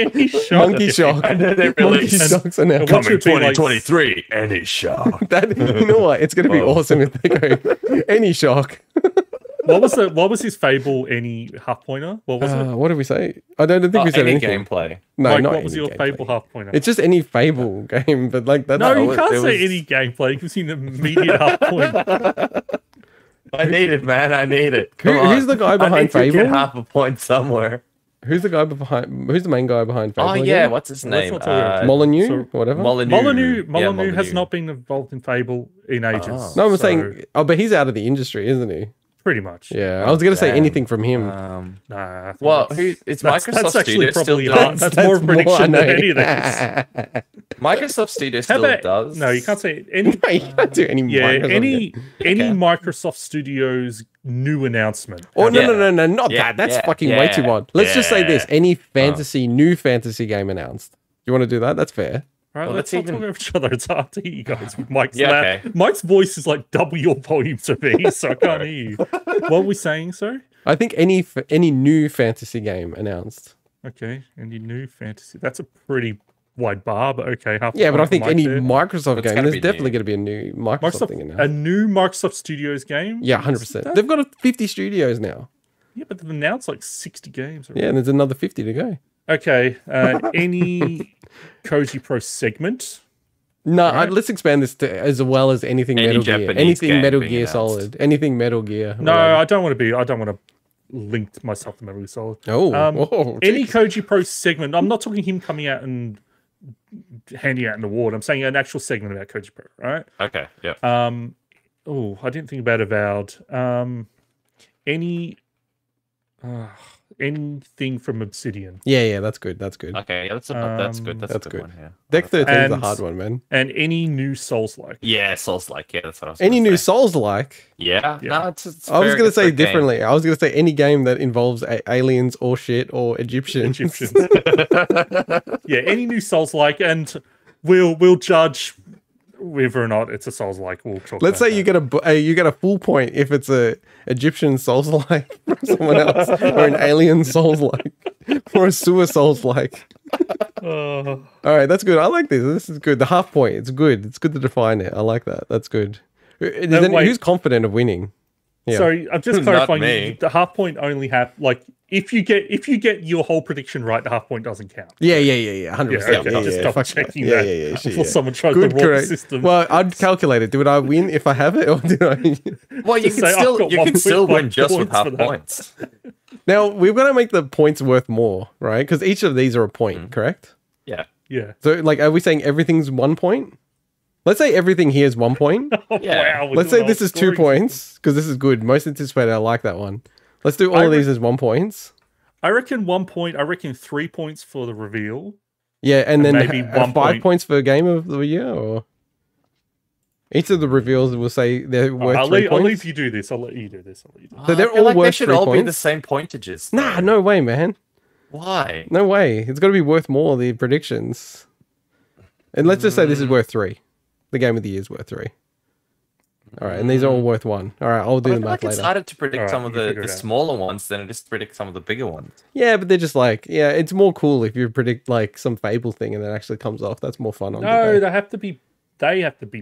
Monkey Shock. And then they release Shocks are now coming 2023. Any Shock. You know what? It's going to be awesome if they go Any Shock. What was his Fable? Any half pointer? What was it? What did we say? I don't think we said any anything. Gameplay. No, like, not what was your Fable half pointer? It's just any Fable game, but like that's no, you can't say any gameplay because you need an immediate half point. I need it, man. I need it. Who's the guy behind Fable? Get half a point somewhere. Who's the guy behind? Who's the main guy behind Fable? Oh yeah, what's his name? Molyneux, whatever. Molyneux has not been involved in Fable in ages. No, I'm saying. Oh, but he's out of the industry, isn't he? Pretty much. Yeah, I was going to say anything from him. Nah. Well, it's Microsoft that's actually Studios probably still does. That's more of a prediction than any of this. Microsoft Studios still does. No, you can't say any. No, you can't do any. Any Microsoft Studios new announcement. Oh no, not that. That's fucking way too odd. Let's just say this: any new fantasy game announced. You want to do that? That's fair. All right, let's not talk over each other. It's hard to hear you guys with Mike's Mike's voice is like double your volume to me, so I can't hear you. What were we saying, sorry? I think any new fantasy game announced. Okay, any new fantasy. That's a pretty wide bar, but okay. But I think any Microsoft game, there's definitely going to be a new Microsoft thing announced. A new Microsoft Studios game? Yeah, 100%. They've got 50 studios now. Yeah, but they've announced like 60 games. Yeah, and there's another 50 to go. Okay, any Koji Pro segment? No, let's expand this to as well as anything Metal Gear. Anything Metal Gear Solid. Anything Metal Gear. No, I don't want to link myself to Metal Gear Solid. Oh, any Koji Pro segment. I'm not talking him coming out and handing out an award. I'm saying an actual segment about Koji Pro, right? Okay. Yeah. Oh, I didn't think about Avowed. Anything from Obsidian. Yeah, that's good. That's good. Okay. Yeah, that's good. That's a good one. Yeah. Deck 13 is a hard one, man. And any new Souls-like. Yeah, Souls-like. Yeah, that's what I was. Any new Souls-like. Yeah. Yeah. No, it's I was going to say differently. I was going to say any game that involves aliens or shit or Egyptians. Yeah, any new Souls-like, and we'll judge whether or not it's a Souls-like. We'll talk. Let's say you get a full point if it's a Egyptian Souls-like from someone else, or an alien Souls-like, or a sewer Souls-like. All right, that's good. I like this. This is good. The half point. It's good. It's good to define it. I like that. That's good. Who's confident of winning? Yeah. Sorry, I'm just clarifying. The half point only have if you get your whole prediction right, the half point doesn't count. Yeah, 100%. Okay, just double checking that before someone tries good, the wrong correct. system. Well, I'd calculate it. Did I win if I have it, or did I? Well, you can still win just with half points. Now we've got to make the points worth more, right? Because each of these are a point, correct? Yeah. So, are we saying everything's 1 point? Let's say everything here is 1 point. Yeah. Wow. Let's say this is 2 points, because this is good. Most anticipated. I like that one. Let's do all of these as 1 point. I reckon 1 point. I reckon 3 points for the reveal. Yeah, and then maybe 5 points for game of the year, or each of the reveals will say they're worth 3 points. I'll leave you do this. I'll let you do this. So they're all worth 3 points. They should all be the same pointages. Nah, no way, man. Why? No way. It's got to be worth more, the predictions. And let's just say this is worth 3. The game of the year is worth 3. All right, and these are all worth 1. All right, I'll do the math later. It's harder to predict some of the smaller ones than it is to predict some of the bigger ones. Yeah, but they're just it's more cool if you predict some Fable thing and it actually comes off. That's more fun. No, they have to be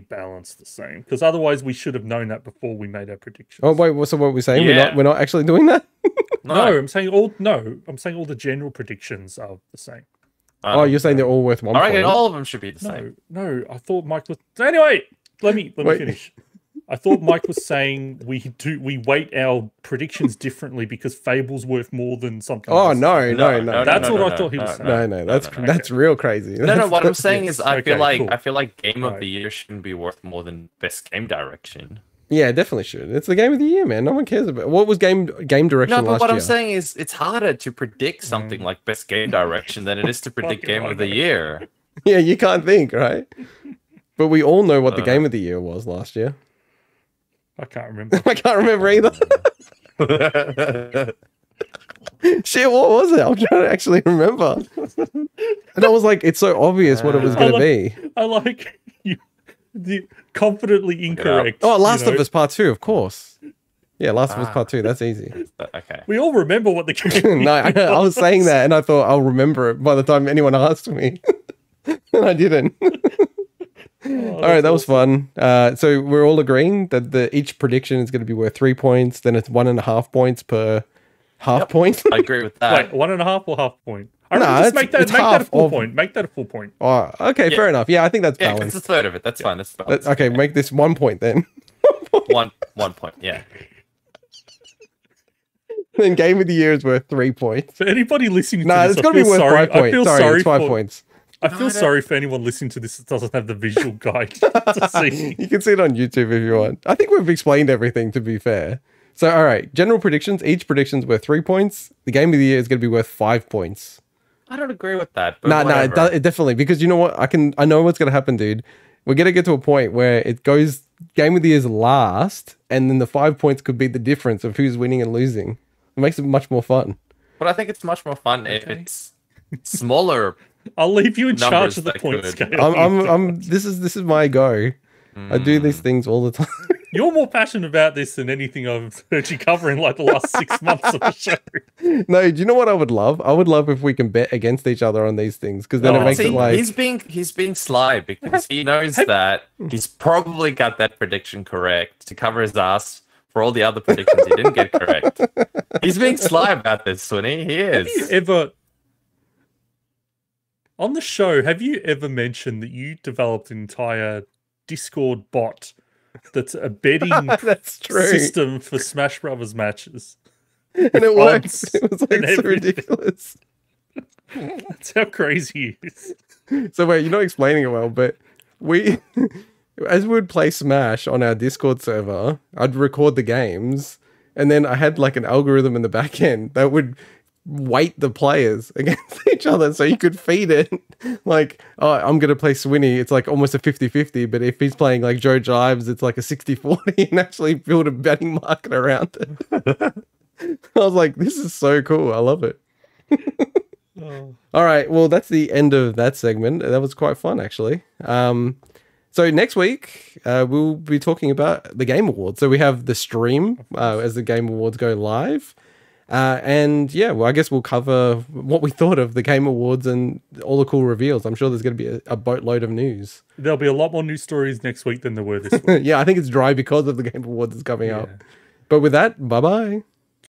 balanced the same, because otherwise we should have known that before we made our predictions. Oh wait, so what we're saying? Yeah. We're not actually doing that? No, I'm saying all the general predictions are the same. Oh, you're saying they're all worth 1 point? I reckon all of them should be the same. No, I thought Mike was... Anyway, let me finish. I thought Mike was saying we weight our predictions differently because Fable's worth more than something else. No. That's what I thought he was saying. No, that's real crazy. No, what I'm saying is I feel like Game of the Year shouldn't be worth more than Best Game Direction. Yeah, definitely should. It's the game of the year, man. No one cares about what was game direction last year. No, but what I'm saying is it's harder to predict something like Best Game Direction than it is to predict Game of the Year. Yeah, you can't think, right? But we all know what the game of the year was last year. I can't remember. I can't remember either. Shit, what was it? I'm trying to actually remember. And I was like, it's so obvious what it was going to be. I like you. Confidently incorrect. Oh, Last of Us Part 2, of course. Yeah, Last of Us Part 2, that's easy. Okay. We all remember what the game No, I was saying that and I thought I'll remember it by the time anyone asked me. And I didn't. All right, that was fun. So we're all agreeing that each prediction is going to be worth 3 points. Then it's 1.5 points per half point. I agree with that. Wait, 1.5 or half point? Just make that a full point. Make that a full point. Oh, okay, fair enough. Yeah, I think that's balanced. It's a third of it. That's fine. That's balanced. Okay, make this 1 point then. 1 point. Yeah. Then game of the year is worth 3 points. For anybody listening to it's this, got to be worth 5 points. Sorry, it's 5 points. I feel sorry for anyone listening to this that doesn't have the visual guide to see. You can see it on YouTube if you want. I think we've explained everything, to be fair. So, all right, general predictions. Each prediction's worth 3 points. The game of the year is going to be worth 5 points. I don't agree with that. No, it definitely, because you know what? I know what's going to happen, dude. We're going to get to a point where it goes game of the year's last, and then the 5 points could be the difference of who's winning and losing. It makes it much more fun. But I think it's much more fun if it's smaller. I'll leave you in charge of the point scale. This is my go. I do these things all the time. You're more passionate about this than anything I've heard you cover in like the last 6 months of the show. No, do you know what I would love? I would love if we can bet against each other on these things, because then it makes it like he's being sly because he knows that he's probably got that prediction correct to cover his ass for all the other predictions he didn't get correct. He's being sly about this, Swinny. He is. Have you ever on the show? Have you ever mentioned that you developed an entire Discord bot that's a betting system for Smash Brothers matches? And it works. It was like so ridiculous. That's how crazy he is. So wait, you're not explaining it well, but we, as we would play Smash on our Discord server, I'd record the games, and then I had like an algorithm in the back end that would weight the players against each other, so you could feed it like, oh, I'm gonna play Swinny, it's like almost a 50-50, but if he's playing like Joe Jives, it's like a 60-40, and actually build a betting market around it. I was like, this is so cool, I love it. All right, well, that's the end of that segment. That was quite fun, actually. So next week, we'll be talking about the Game Awards. So we have the stream as the Game Awards go live. And yeah, well, I guess we'll cover what we thought of the Game Awards and all the cool reveals. I'm sure there's going to be a boatload of news. There'll be a lot more news stories next week than there were this week. Yeah, I think it's dry because of the Game Awards that's coming up. But with that, bye-bye.